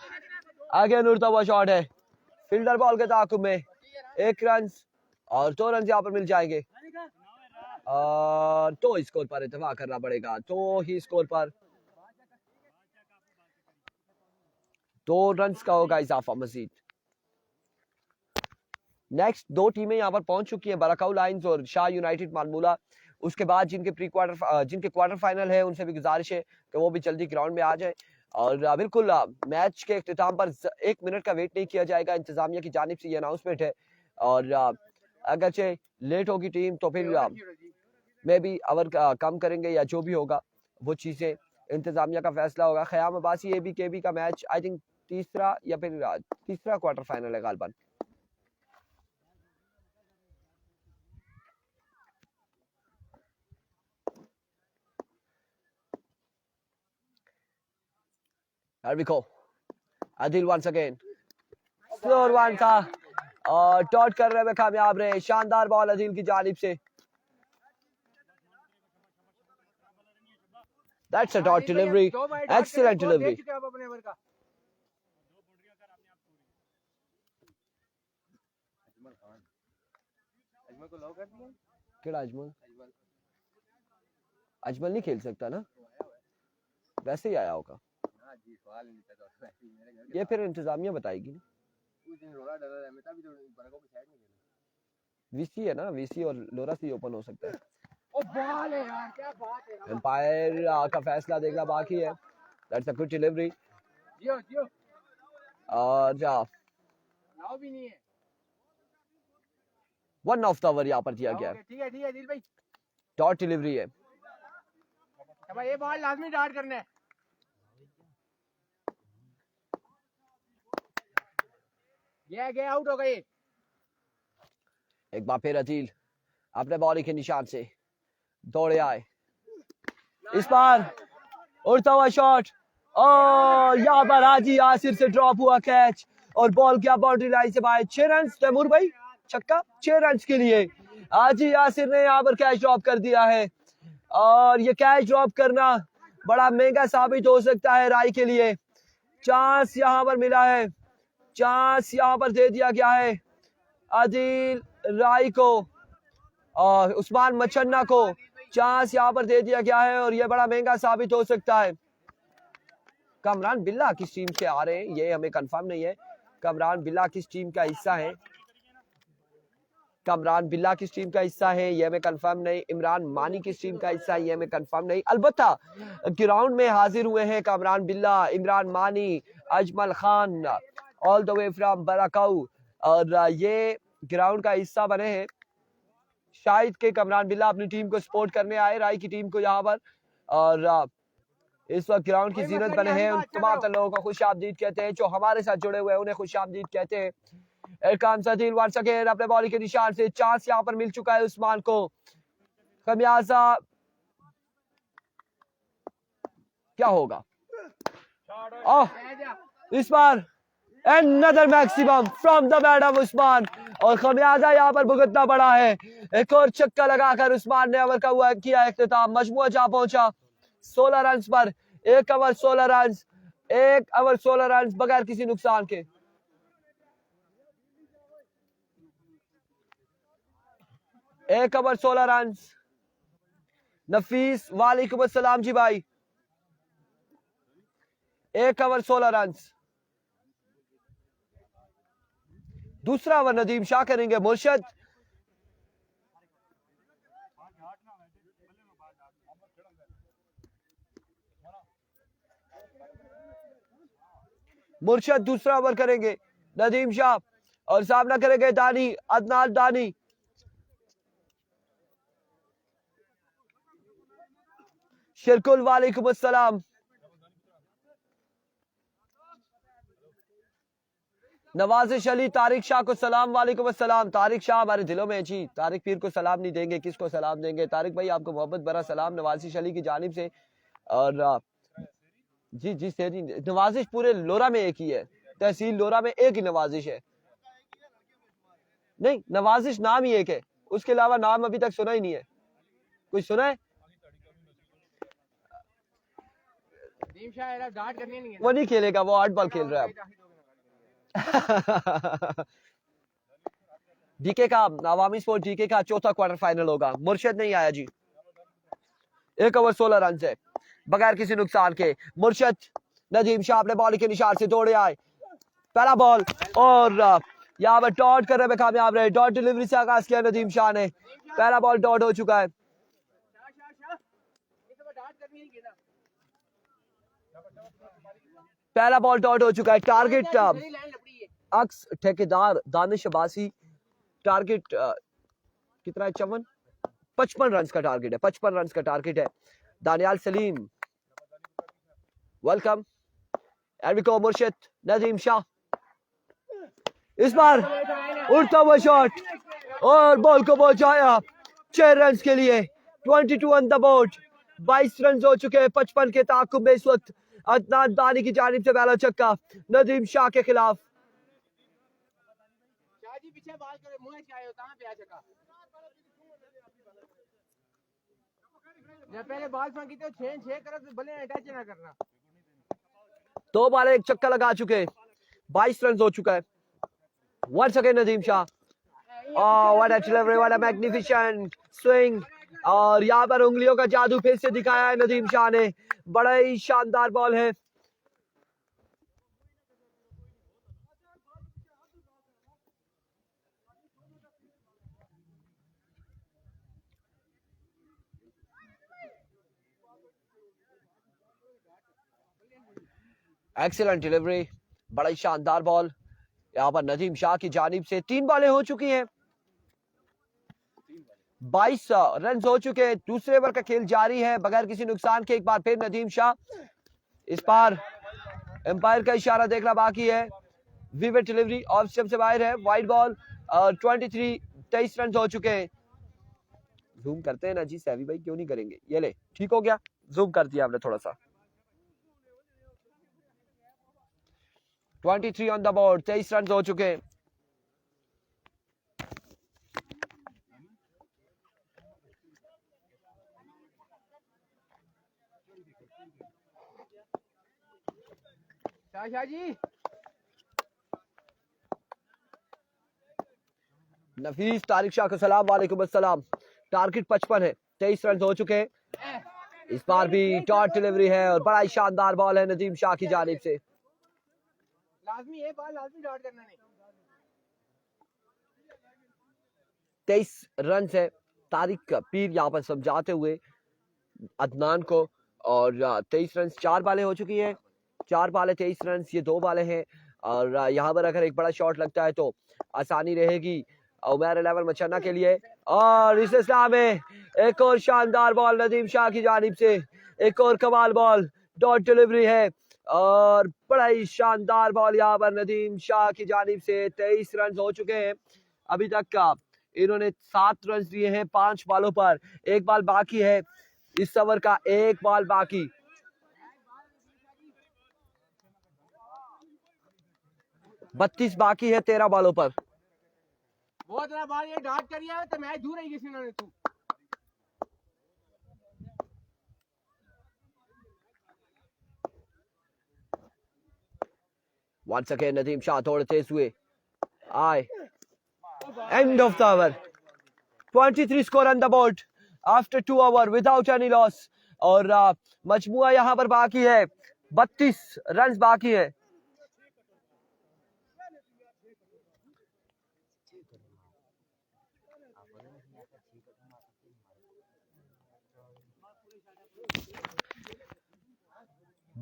आगे उड़ता हुआ शॉट है, फील्डर बॉल के ताकुब में। 1 रन और 2 रन यहाँ पर मिल जाएंगे। तो स्कोर पर इत्तेफाक करना पड़ेगा, तो ही स्कोर पर 2 रन का होगा इजाफा मजीद। नेक्स्ट 2 टीमें यहाँ पर पहुंच चुकी हैं, बराकाऊ लाइंस और शाह यूनाइटेड मालमूला। उसके बाद जिनके क्वार्टर फाइनल है उनसे भी गुजारिश है कि वो भी जल्दी ग्राउंड में आ जाए। और बिल्कुल मैच के इख्तिताम पर 1 मिनट का वेट नहीं किया जाएगा, इंतजामिया की जानिब से ये अनाउंसमेंट है। और अगरचे लेट होगी टीम तो फिर मे भी ओवर कम करेंगे या जो भी होगा वो चीज़ें इंतजामिया का फैसला होगा। ख़याम अब्बासी ABKB का मैच आई थिंक तीसरा या फिर तीसरा क्वार्टर फाइनल है गालबन। Adil once again, slower one था और डॉट करने में कामयाब रहे। शानदार बॉल आदिल की जानिब से। That's a dot delivery, excellent delivery. अपने ओवर का अजमल खान, अजमल को लॉक कर दिया। केड़ा अजमल? अजमल नहीं खेल सकता ना, वैसे ही आया होगा। हाँ जी, सवाल नहीं था तो वैसे ही मेरे घर के ये फिर इंतजामिया बताएगी ना। उस दिन रोला डरा है, मैं तभी तो बरको की साइड में खेला। VC है ना, VC और लोरा से ओपन हो सकता है। ओ बॉल है यार, क्या बात है। एम्पायर का फैसला देखना बाकी है। That's a good delivery. जियो जियो और नाव भी नहीं है। 1 ऑफ द ओवर यहाँ पर दिया गया। ठीक है दिल भाई, डॉट डिलीवरी है। अब ये बॉल लाजमी डॉट करना है। गया आउट हो गए। एक बार फिर अदील अपने बॉलिंग के निशान से दौड़े आए। इस बार उड़ता हुआ शॉट और यहाँ पर हाजी यासिर से ड्रॉप हुआ कैच और बॉल क्या बाउंड्री लाइन से बाहर। 6 रन तैमूर भाई, छक्का 6 रन के लिए हाजी यासिर ने यहाँ पर कैच ड्रॉप कर दिया है। और ये कैच ड्रॉप करना बड़ा महंगा साबित हो सकता है राय के लिए। चांस यहाँ पर मिला है, चांस यहाँ पर दे दिया गया है आदिल राय को और उस्मान मचन्ना को। चांस यहाँ पर दे दिया गया है और ये बड़ा महंगा साबित हो सकता है। कमरान बिल्ला किस टीम से आ रहे हैं ये हमें कंफर्म नहीं है। कमरान बिल्ला किस टीम का हिस्सा है, कमरान बिल्ला किस टीम का हिस्सा है ये हमें कंफर्म नहीं। इमरान मानी किस टीम का हिस्सा है ये हमें कंफर्म नहीं। अलबत्ता ग्राउंड में हाजिर हुए हैं Kamran Billa, Imran Mani, Ajmal Khan all the way from Barakahu और ये ग्राउंड का हिस्सा बने हैं। शायद के कमरान बिल्ला अपनी टीम को सपोर्ट करने आए राय की टीम को यहाँ पर और इस वक्त ग्राउंड की जीनत बने हैं। उन तमाम लोगों को खुश आमदीद कहते हैं जो हमारे साथ जुड़े हुए हैं, उन्हें खुश आमदीद कहते हैं। एरकान सदील वंस अगेन अपने बॉलिंग के निशान से। चांस यहाँ पर मिल चुका है उस्मान को। खमियाजा क्या होगा? इस बार another maximum from the bat of Usman और खमियाजा यहाँ पर भुगतना पड़ा है। एक और छक्का लगाकर उस्मान ने ओवर का हुआ किया इख्तिताम। मजमुआ जा पहुंचा 16 रन पर। 1 ओवर 16 रन, 1 ओवर 16 रन बगैर किसी नुकसान के। एक ओवर 16 रन। नफीस वालेकुम अस्सलाम जी भाई। 1 ओवर 16 रन। दूसरा ओवर नदीम शाह करेंगे मुर्शद। मुर्शद दूसरा ओवर करेंगे नदीम शाह और सामना करेंगे दानी, अदनान दानी। शिरकुल वालेकुम अस्सलाम। नवाजिश अली तारिक शाह को सलाम वालेकुम अस्सलाम। तारिक शाह हमारे दिलों में है जी, तारिक पीर को सलाम नहीं देंगे किसको सलाम देंगे। तारिक भाई आपको मोहब्बत भरा सलाम नवाजिश अली की जानिब से। और जी जी सेरी नवाजिश पूरे लोरा में एक ही है, तहसील लोरा में एक ही नवाजिश है। नहीं नवाजिश नाम ही एक है, उसके अलावा नाम अभी तक सुना ही नहीं है। कोई सुना है? वो नहीं खेलेगा, वो 8 बॉल खेल रहा है अब। डीके का अवामी स्पोर्ट डीके का चौथा क्वार्टर फाइनल होगा। मुर्शद नहीं आया जी, 1 ओवर 16 रन है बगैर किसी नुकसान के। मुर्शद नदीम शाह अपने बॉल के निशान से दौड़े आए, पहला बॉल और यहाँ पर डॉट करने में कामयाब रहे। डॉट डिलीवरी से आगाज किया नदीम शाह ने, पहला बॉल डॉट हो चुका है। पहला बॉल डॉट हो चुका है। टारगेट अक्स ठेकेदार दानिश अब्बासी, टारगेट कितना है? 55 रन का टारगेट है, 55 रन का टारगेट है। दानियाल सलीम वेलकम। एरविको मुर्शिद नदीम शाह, इस बार उड़ता हुआ शॉट और बॉल को पहुंचाया 6 रन के लिए। 22 ऑन द बोर्ड, 22 रन हो चुके हैं 55 के ताकुब में। इस वक्त अदनान दानी की जानिब से पहला छक्का नदीम शाह के खिलाफ। पहले बॉल फेंकी तो 6 करो तो भले अटैच ना करना। 2 बार एक छक्का लगा चुके, 22 रन हो चुका है। Once again Nadeem Shah, what a delivery, what a magnificent swing. और यहाँ पर उंगलियों का जादू फिर से दिखाया है नदीम शाह ने, बड़ा ही शानदार बॉल है। एक्सीलेंट डिलीवरी, बड़ा ही शानदार बॉल यहाँ पर नदीम शाह की जानिब से। 3 बॉलें हो चुकी हैं, 22 रन हो चुके हैं। दूसरे ओवर का खेल जारी है बगैर किसी नुकसान के। एक बार फिर नदीम शाह, इस बार एम्पायर का इशारा देखना बाकी है। विवेट डिलीवरी ऑफ स्टंप से बाहर है, वाइड बॉल। 23 रन हो चुके हैं। जूम करते हैं ना जी सैवी भाई, क्यों नहीं करेंगे? ये ले, ठीक हो गया, जूम कर दिया आपने थोड़ा सा। 23 ऑन द बोर्ड, 23 रन हो चुके हैं। शाह जी नफीस तारिक शाह को सलाम वालेकुम अस्सलाम। टारगेट 55 है, 23 रन हो चुके हैं। इस बार भी डॉट डिलीवरी है और बड़ा ही शानदार बॉल है नदीम शाह की जानिब से। लाजमी है बॉल, लाजमी डॉट करना नहीं। 23 रन है। तारिक पीर यहाँ पर समझाते हुए अदनान को। और 23 रन, 4 बालें हो चुकी हैं, 4 बालें 23 रन, ये 2 बालें हैं। और यहाँ पर अगर एक बड़ा शॉट लगता है तो आसानी रहेगी उमर 11 मचन्ना के लिए। और इस सिलसिला में एक और शानदार बॉल नदीम शाह की जानिब से, एक और कमाल बॉल, डॉट डिलीवरी है और बड़ा ही शानदार बॉल यहाँ पर नदीम शाह की जानिब से। 23 रन हो चुके हैं अभी तक का। इन्होंने 7 रन दिए हैं 5 बॉलों पर, 1 बॉल बाकी है इस ओवर का, 1 बॉल बाकी। बत्तीस बाकी है 13 बॉलों पर। बहुत बड़ा बॉल ये डॉट करिए तो मैच दूर है किसी ने तू। Once again नदीम शाह थोड़े तेज हुए आए। End of the over. 23 score on the board after 2 overs without any loss. और मजमुआ यहाँ पर बाकी है 32 रन बाकी है।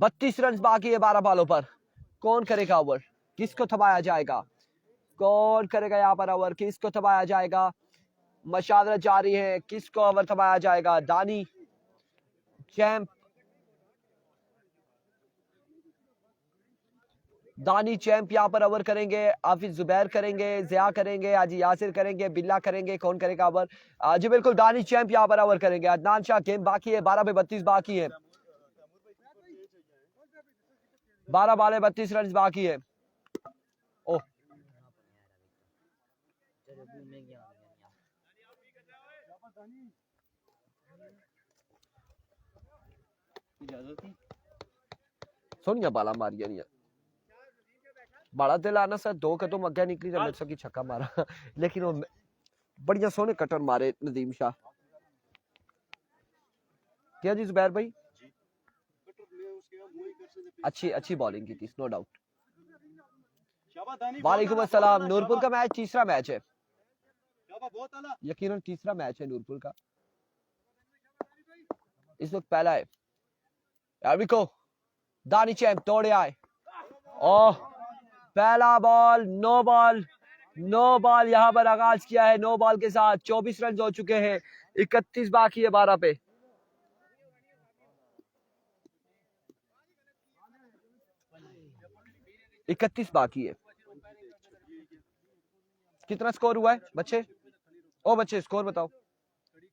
32 रन बाकी है 12 बॉलों पर। कौन करेगा ओवर, किसको थमाया जाएगा, कौन करेगा यहाँ पर ओवर, किसको थमाया जाएगा। मशावरत जारी है, किसको ओवर थमाया जाएगा। दानी चैंप, दानी चैंप यहाँ पर ओवर करेंगे। हाफिज जुबैर करेंगे, जिया करेंगे, हाजी यासिर करेंगे, बिल्ला करेंगे। कौन करेगा ओवर, जी बिल्कुल दानी चैंप यहाँ पर ओवर करेंगे। अदनान शाह गेम बाकी है, 12 पे 32 बाकी है, 12 बाले 32 रन बाकी है। ओह सोनिया बाला मारिया नहीं है, बड़ा दिल आना सर, 2 कदम अगे निकली तो मेरे से की छक्का मारा लेकिन वो बढ़िया सोने कटर मारे नदीम शाह। क्या जी जुबैर भाई, अच्छी बॉलिंग की थी, नो डाउट। वालेकुम अस्सलाम। नूरपुर का मैच तीसरा मैच है, यकीनन तीसरा मैच है नूरपुर का, इस वक्त पहला है। यार दानी चैंप तोड़े आए, ओह पहला बॉल, नो बॉल यहाँ पर आगाज किया है, नो बॉल के साथ 24 रन हो चुके हैं, 31 बाकी है 12 पे। इकतीस बाकी है। कितना स्कोर हुआ है बच्चे, ओ बच्चे स्कोर बताओ।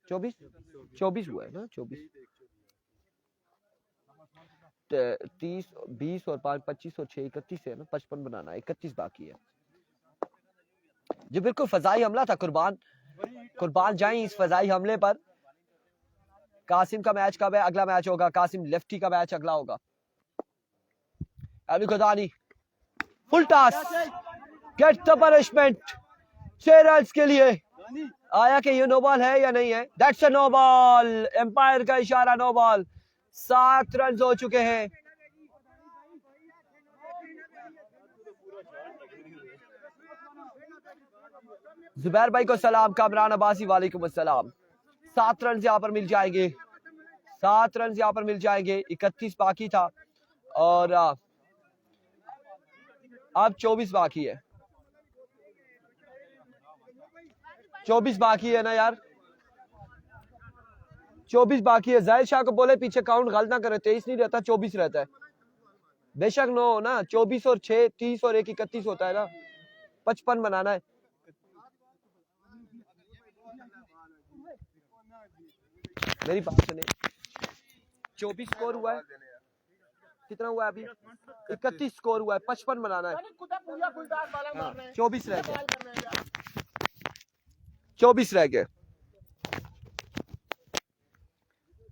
24 हुआ है ना, 24 30 20 और 5 25 और 6 31 है ना, 55 बनाना है, 31 बाकी है। जी बिल्कुल फजाई हमला था, कुर्बान जाए इस फजाई हमले पर। कासिम का मैच कब है, अगला मैच होगा कासिम लेफ्टी का मैच अगला होगा। अभी खुदानी full toss, get the punishment, 6 run के लिए आया कि ये नो बॉल है या नहीं है, that's a no ball, umpire का इशारा नो बॉल। 7 रन हो चुके हैं। जुबैर भाई को सलाम, कामरान अब्बासी वालेकुम अस्सलाम। 7 रन यहाँ पर मिल जाएंगे, 7 रन यहाँ पर मिल जाएंगे, 31 बाकी था और अब 24 बाकी है, 24 बाकी है ना यार, 24 बाकी है। जाहिर शाह को बोले पीछे काउंट गलत ना करे, 23 नहीं रहता 24 रहता है, बेशक नो हो ना, 24 और 6 30 और 1 31 होता है ना, 55 बनाना है। मेरी बात सुने, 24 स्कोर हुआ है, कितना हुआ है अभी, 31 स्कोर हुआ है, 55 बनाना है। 24 रह गए, 24 रह गए,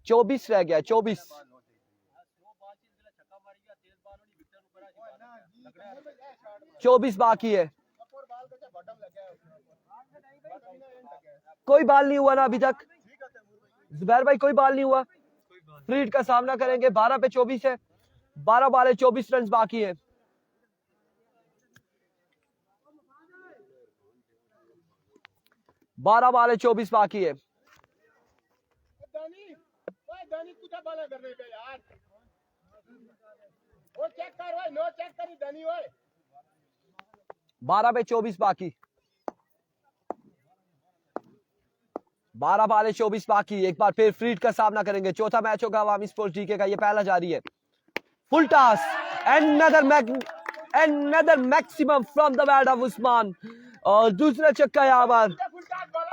24 रह गया, 24 बाकी है। कोई बॉल नहीं हुआ ना अभी तक, जुबैर भाई कोई बॉल नहीं हुआ, फ्रीड का सामना करेंगे। 12 पे 24 है, 12 बॉल है, 24 रन बाकी है। बारह बॉल है, 24 बाकी है। चेक कर भाई, नो चेक करी धनी होए। 12 पे 24 बाकी, 12 बॉल है, 24 बाकी। एक बार फिर फ्रीड का सामना करेंगे, चौथा मैच होगा अवामी स्पोर्ट्स डीके का, ये पहला जारी है। Full toss, another maximum from the bat of Usman, और दूसरा चक्का यहाँ पर।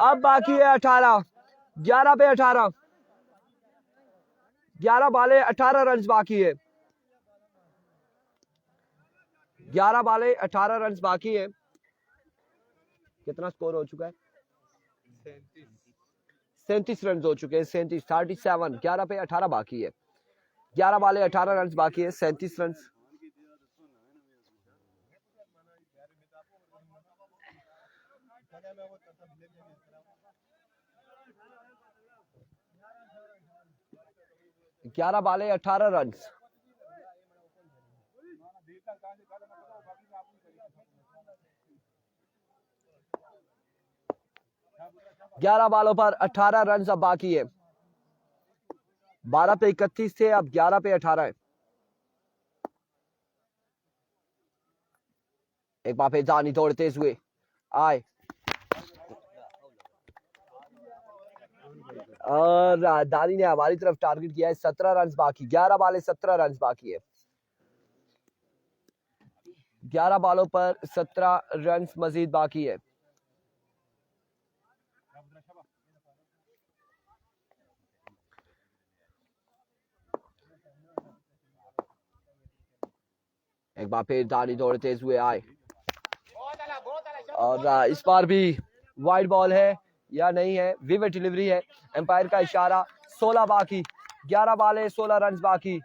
अब बाकी है 18, 11 पे 18, 11 बाले 18 रन बाकी है, 11 बाले 18 रन बाकी है। कितना स्कोर हो चुका है, 37 रन हो चुके हैं, 37, 11 पे 18 बाकी है, 11 बाले 18 रन बाकी है, 37 रन। ग्यारह बाले 18 रन, 11 बालों पर 18 रन अब बाकी है। 12 पे 31 थे, अब 11 पे 18 है। एक बार फिर दानी दौड़ते हुए आए और दानी ने हमारी तरफ टारगेट किया है। 17 रन बाकी, 11 बाले 17 रन बाकी है। 11 बालों पर 17 रन मजीद बाकी है। एक बार फिर दानी दौड़ते हुए आए और इस बार भी वाइड बॉल है या नहीं है, विवेट डिलीवरी है, एम्पायर का इशारा। 16 बाकी, 11 बाले 16 रन बाकी।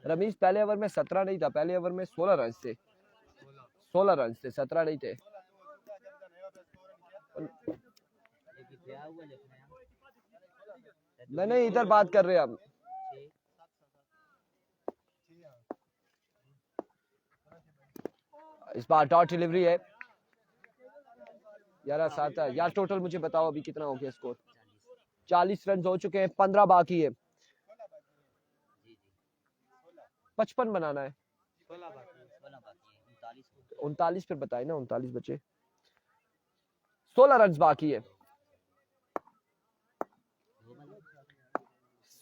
रमीज पहले ओवर में 17 नहीं था, पहले ओवर में 16 रन थे, 16 रन थे, 17 नहीं थे। नहीं इधर बात कर रहे हैं हम। इस बार डॉट डिलीवरी है। 11-7 यार टोटल मुझे बताओ अभी कितना हो गया स्कोर। 40 रन हो चुके हैं, 15 बाकी है। 55 बनाना है, 39 फिर बताए ना, 39 बचे, 16 रन बाकी है,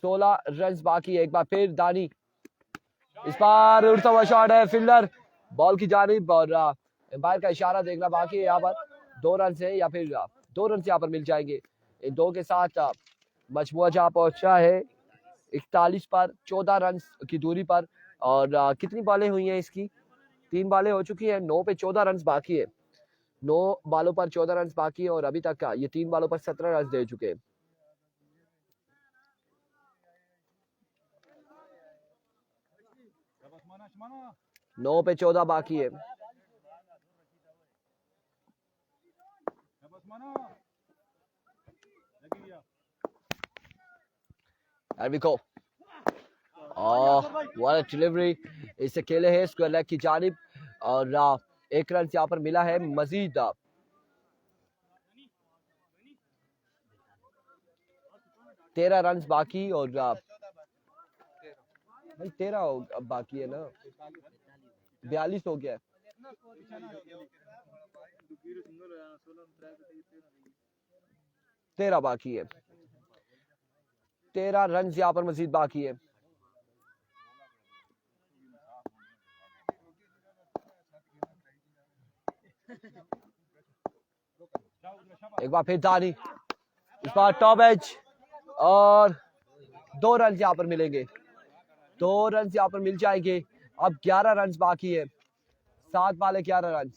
16 रन बाकी है। एक बार फिर दानी, इस बार उड़ता हुआ शॉट है, फील्डर बॉल की जानिब और एम्पायर का इशारा देखना बाकी है। यहाँ पर 2 रन से या फिर 2 रन यहाँ पर मिल जाएंगे। इन 2 के साथ मजमुआ जहाँ पहुंचा है 41 पर, 14 रन की दूरी पर। और कितनी बॉलें हुई हैं इसकी? 3 बॉलें हो चुकी है, 9 पे 14 रन बाकी है। 9 बालों पर 14 रन बाकी है और अभी तक ये 3 बालों पर 17 रन दे चुके हैं। नौ पे 14 बाकी है। There we go. what a delivery. इस अकेले है स्क्वायर लेग की जानिब और एक रन यहाँ पर मिला है मजीद। 13 रन बाकी और भाई 13 अब बाकी है ना, 42 हो गया है। 13 बाकी है, 13 रन यहाँ पर मजीद बाकी है। एक बार फिर दानी, इस बार टॉप एज और 2 रन यहाँ पर मिलेंगे, 2 रन यहाँ पर मिल जाएंगे। अब 11 रन बाकी है, 7 वाले 11 रन,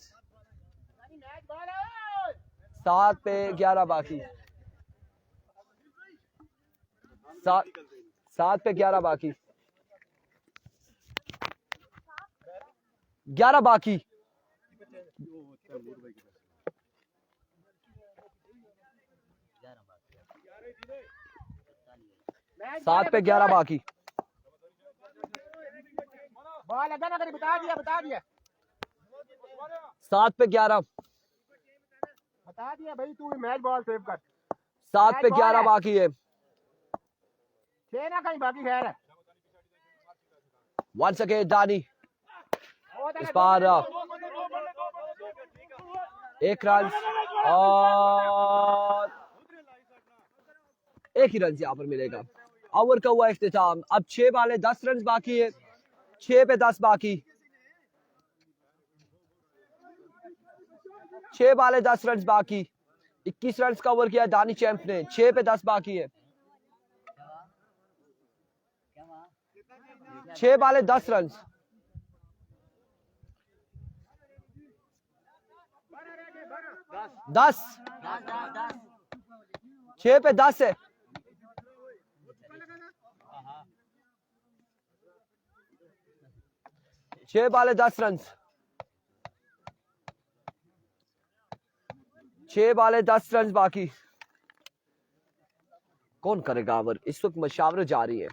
7 पे 11 बाकी, 7 पे 11 बाकी, 11 बाकी, 7 पे 11 बाकी। बॉल लगा ना, बता दिया 7 पे 11, बता दिया भाई, तू मैच बॉल सेव कर। 7 पे 11 बाकी है। 6 ना कहीं बाकी खैर है। वंस अगेन दानी, इस बार 1 रन और 1 ही रन यहाँ पर मिलेगा। ओवर का हुआ इख्तिताम। अब 6 बाले 10 रन बाकी है, 6 पे 10 बाकी, 6 बाले 10 रन बाकी, 21 रन का ओवर किया दानी चैंप ने। 6 पे 10 बाकी है, 6 बाले 10 रन, 10, 6 पे 10 है। छह बाले 10 रन, 6 बाले 10 रन बाकी। कौन करेगा ओवर? इस वक्त मशावरा जारी है,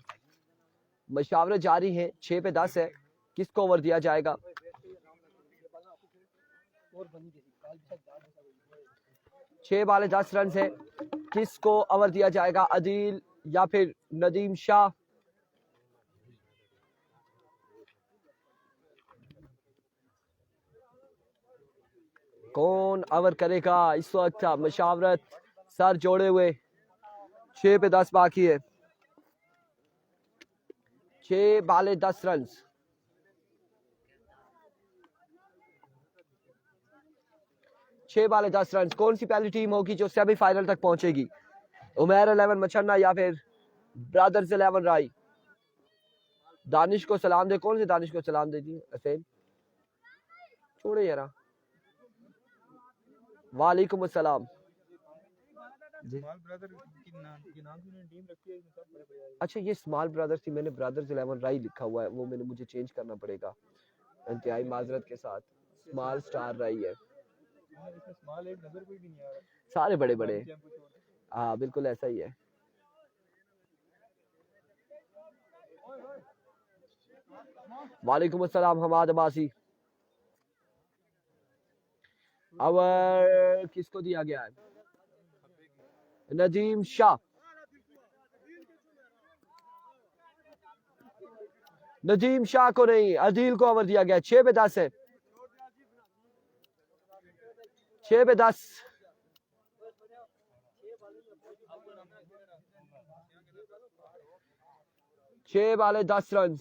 मशावरा जारी है। 6 पे 10 है, किसको ओवर दिया जाएगा? 6 बाले 10 रन है, किसको ओवर दिया जाएगा? अदील या फिर नदीम शाह? कौन ओवर करेगा इस वक्त? मशावरत सर जोड़े हुए, 6 पे 10 बाकी है, 6 बाले 10 रन। छह बाले 10 रन। कौन सी पहली टीम होगी जो सेमीफाइनल तक पहुंचेगी? उमेर 11 मछन्ना या फिर ब्रदर्स 11 राई? दानिश को सलाम दे। कौन से दानिश को सलाम दे दी? हसैन छोड़े यार। वालेकुम अस्सलाम जी। अच्छा ये स्मॉल ब्रदर्स थी, मैंने ब्रदर्स 11 राई लिखा हुआ है, वो मुझे चेंज करना पड़ेगा, इंतहाई माजरत के साथ। स्मॉल स्टार राई है, सारे बड़े बड़े। हाँ बिल्कुल ऐसा ही है। वालेकुम अस्सलाम हमाद अब्बासी। ओवर किसको दिया गया है? नदीम शाह। नदीम शाह को नहीं, अदील को ओवर दिया गया। 6 पे 10 है, 6 पे 10। 6 बाले 10 रन।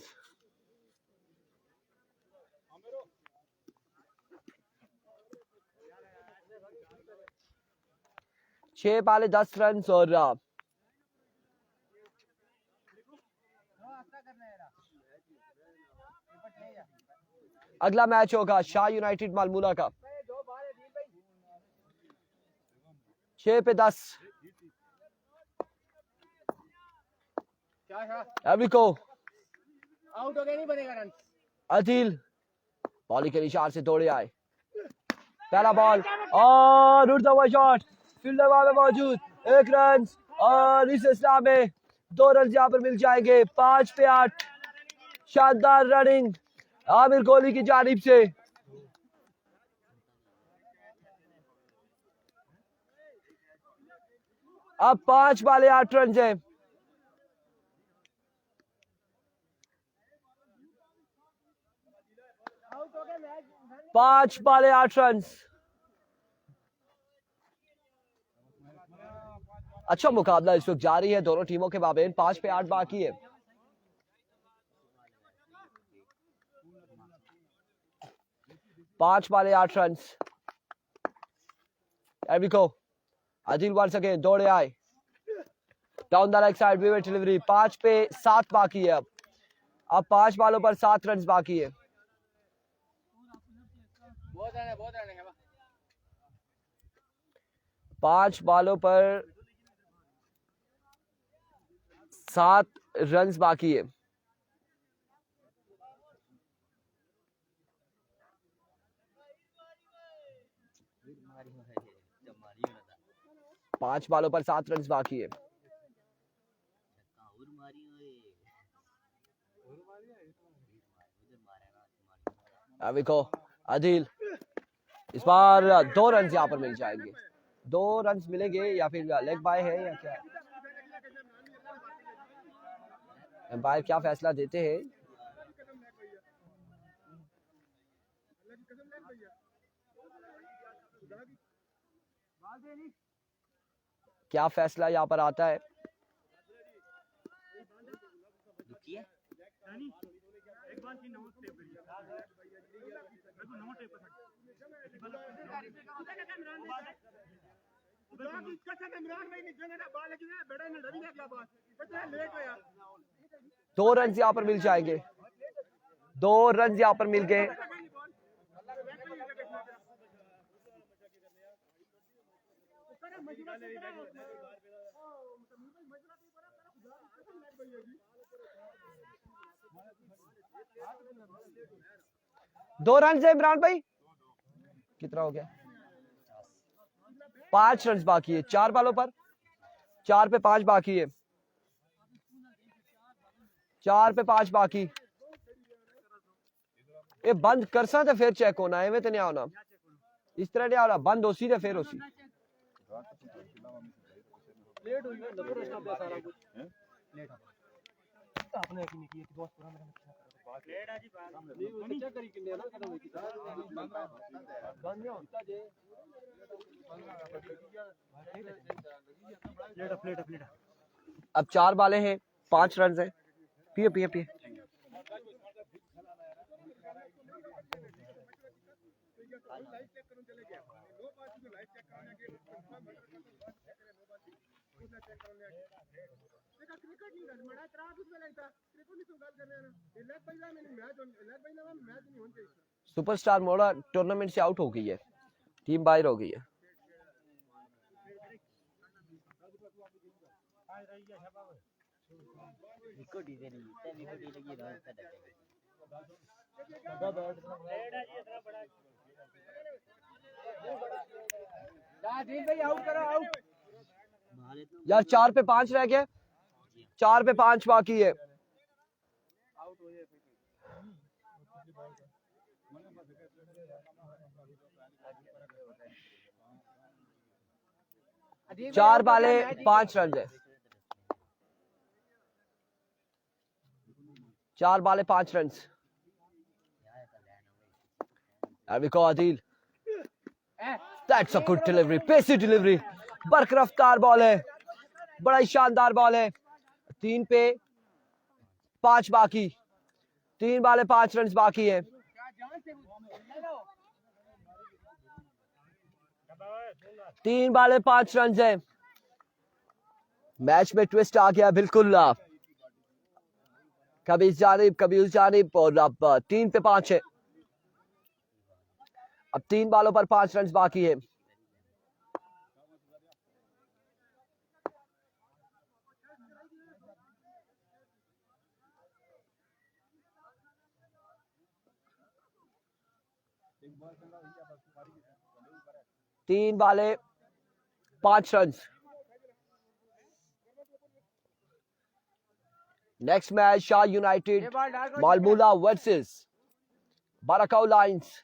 छह बाले 10 रन और अगला मैच होगा शाह यूनाइटेड मालमूना का। 6 पे 10। एवरिको आउट हो गया, नहीं बनेगा रन। अदील बॉलिंग के इशारे से दौड़े आए, पहला बॉल और उड़ता हुआ शॉट, फील्डर वहां पे मौजूद, 1 रन और इस इस्लाम में 2 रन यहां पर मिल जाएंगे। 5 पे 8। शानदार रनिंग आमिर कोहली की जानिब से। अब 5 बाले 8 रन है। 5 बाले 8 रन। अच्छा मुकाबला इस वक्त जारी है दोनों टीमों के माबेन। 5 पे 8 बाकी है। पांच बाले 8 रन। एविको अदिल वंस अगेन दौड़े आए, डाउन द लेग साइड, विवेट डिलीवरी। 5 पे 7 बाकी है। अब 5 बालों पर 7 रन बाकी है। बहुत रन है, बहुत रन है। 5 बालों पर 7 रन बाकी है। पांच बालों पर 7 रन बाकी है। अविको अदिल, इस बार 2 रन यहाँ पर मिल जाएंगे। 2 रन मिलेंगे या फिर लेग बाय है या क्या? एम्पायर क्या फैसला देते हैं? क्या फैसला यहाँ पर आता है? दो रन यहाँ पर मिल जाएंगे। 2 रन यहाँ पर मिल गए। दो रन से इमरान भाई कितना हो गया? 5 रन बाकी है 4 बालों पर। 4 पे 5 बाकी है। 4 पे 5 बाकी। ये बंद कर सा तो फिर चेक होना है, तो नहीं आना इस तरह नहीं आना, बंद हो सी तो फिर हो सी। लेट हुई है, जबरदस्त है सारा कुछ लेट है। आपने की नहीं की दोस्त पूरा मेरा चेक करी किन्ने ना खत्म होई प्लेट अब 4 बाले हैं, 5 रन है। पिए पिए पिए। सुपरस्टार मोड़ा टूर्नामेंट से आउट हो गई है, टीम बाहर हो गई है। भाई आउट करो आउट। यार 4 पे 5 रह गए, 4 पे 5 बाकी है। चार बाले 5 रन है, 4 बाले 5 run. Adil, that's a good delivery, pacey delivery, बरकरफ्तार बॉल है, बड़ा ही शानदार बॉल है। 3 पे 5 बाकी, 3 बाले 5 रन बाकी है। 3 बाले 5 रन है। मैच में ट्विस्ट आ गया बिल्कुल, कभी इस जानिब कभी उस जानिब, और अब 3 पे 5 है। अब 3 बालों पर 5 रन बाकी है। तीन बाले 5 run. Next match Shah United मालमूला versus Barakahu Lions.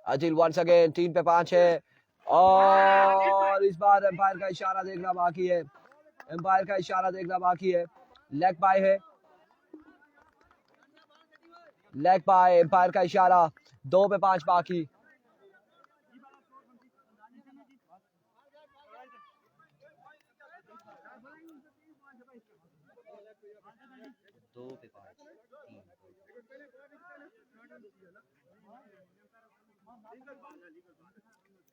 Adil once again 3 पे 5 है, और इस बार एम्पायर का इशारा देखना बाकी है, एम्पायर का इशारा देखना बाकी है। लेग बाय है, लेग बाय, एम्पायर का इशारा। 2 पे 5 बाकी।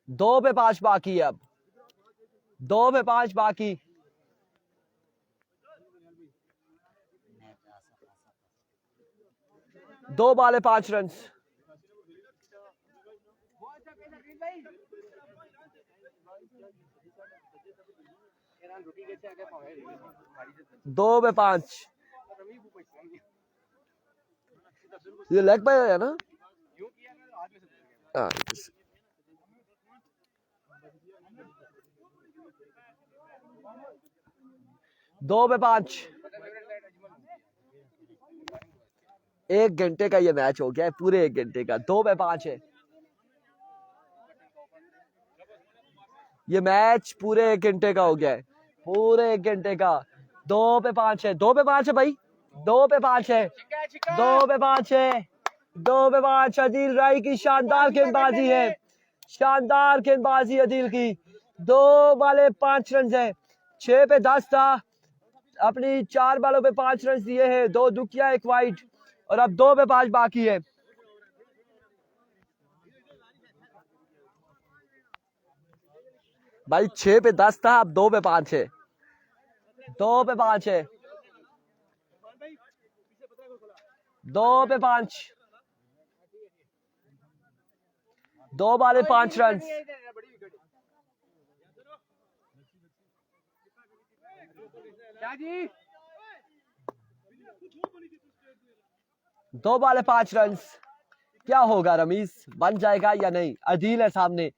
दो पे 5 बाकी है, अब 2 पे 5 बाकी। दो बाले 5 रन। दो पे 5। ये लेग बाय है ना? हाँ, दो पे 5। 1 घंटे का ये मैच हो गया है, पूरे 1 घंटे का। 2 पे 5 है ये मैच, पूरे 1 घंटे का हो गया है, पूरे 1 घंटे का। 2 पे 5 है, 2 पे 5 है भाई, 2 पे 5 है, 2 पे 5 है, 2 पे 5। अदील राय की शानदार गेंदबाजी है, शानदार गेंदबाजी अदील की। 2 बाले 5 रन है, 6 पे 10 था, अपनी 4 बालों पे 5 रन दिए हैं, 2 दुकिया 1 वाइड, और अब 2 पे 5 बाकी है। भाई 6 पे 10 था, अब 2 पे 5 है, 2 पे 5 है, 2 पे 5, 2 बाले 5 रन। दो बाले 5 रन। क्या होगा रमीज, बन जाएगा या नहीं? अदील है सामने,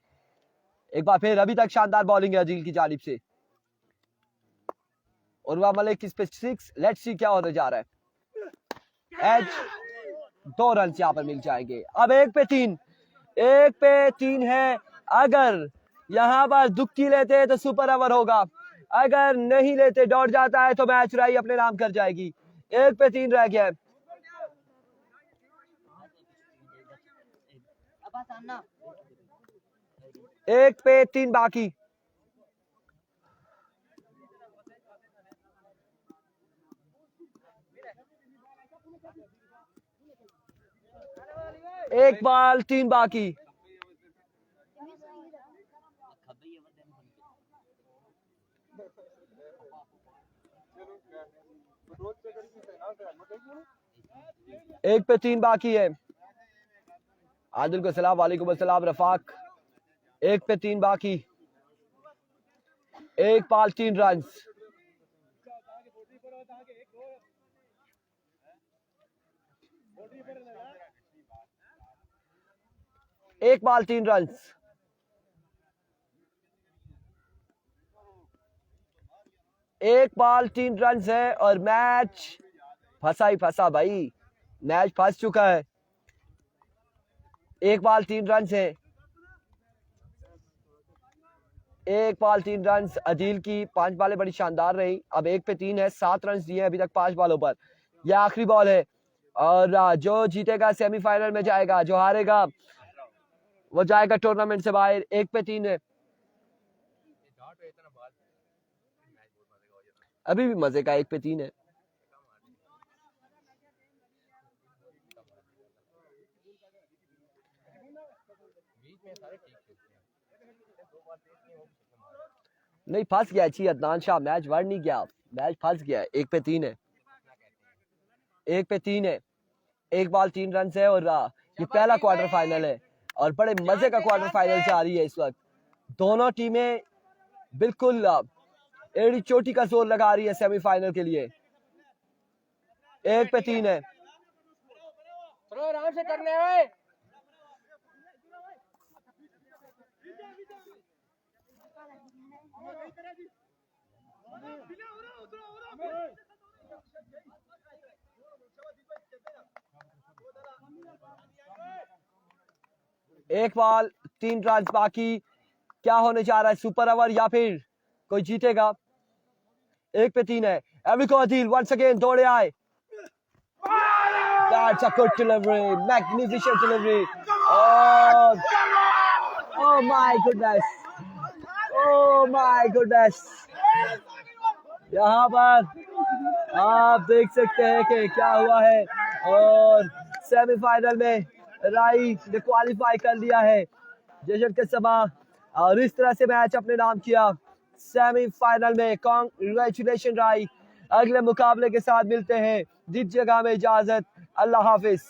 एक बार फिर अभी तक शानदार बॉलिंग है अदील की जानिब से। उर्वा मलिक किस पे 6। लेट्स सी क्या होने जा रहा है। एज 2 रन यहाँ पर मिल जाएंगे। अब 1 पे 3, 1 पे 3 है। अगर यहाँ पर दुक्की लेते तो सुपर ओवर होगा, अगर नहीं लेते डॉट जाता है तो मैच राई अपने नाम कर जाएगी। 1 पे 3 रह गया है। एक पे 3 बाकी। एक बॉल 3 बाकी। एक पे 3 बाकी है। आदिल को सलाम, वालेकुम अस्सलाम रफाक। 1 पे 3 बाकी, 1 बॉल 3 रन। एक बॉल 3 रन। एक बॉल 3 रन है और मैच फंसा ही फंसा भाई, मैच फंस चुका है। 1 बॉल 3 रन है। 1 बॉल 3 रन। अदील की 5 बॉलें बड़ी शानदार रही। अब 1 पे 3 है, 7 रन दिए अभी तक 5 बॉलों पर। यह आखिरी बॉल है और जो जीतेगा सेमीफाइनल में जाएगा, जो हारेगा वो जाएगा टूर्नामेंट से बाहर। 1 पे 3 है। अभी भी मजे का 1 पे 3 है। नहीं फंस गया अच्छी अदनान शाह, मैच बढ़ नहीं गया, मैच फंस गया है। 1 पे 3 है। 1 पे 3 है। 1 बॉल 3 रन है और ये पहला क्वार्टर फाइनल है और बड़े मजे का क्वार्टर फाइनल से आ रही है इस वक्त। दोनों टीमें बिल्कुल एड़ी चोटी का जोर लगा रही है सेमीफाइनल के लिए। 1 पे 3 है। आराम से करने हैं। एक बॉल 3 रन बाकी। क्या होने जा रहा है, सुपर ओवर या फिर कोई जीतेगा? 1 पे 3 है। एविको अदील once again दौड़े आए। That's a good delivery, magnificent delivery. Oh my goodness, oh my goodness. यहाँ पर आप देख सकते हैं कि क्या हुआ है और सेमीफाइनल में राई ने क्वालिफाई कर लिया है जशन के समा और इस तरह से मैच अपने नाम किया सेमीफाइनल में। कांग्रेचुलेशन राई। अगले मुकाबले के साथ मिलते हैं, दीजिएगा हमें इजाजत। अल्लाह हाफिज।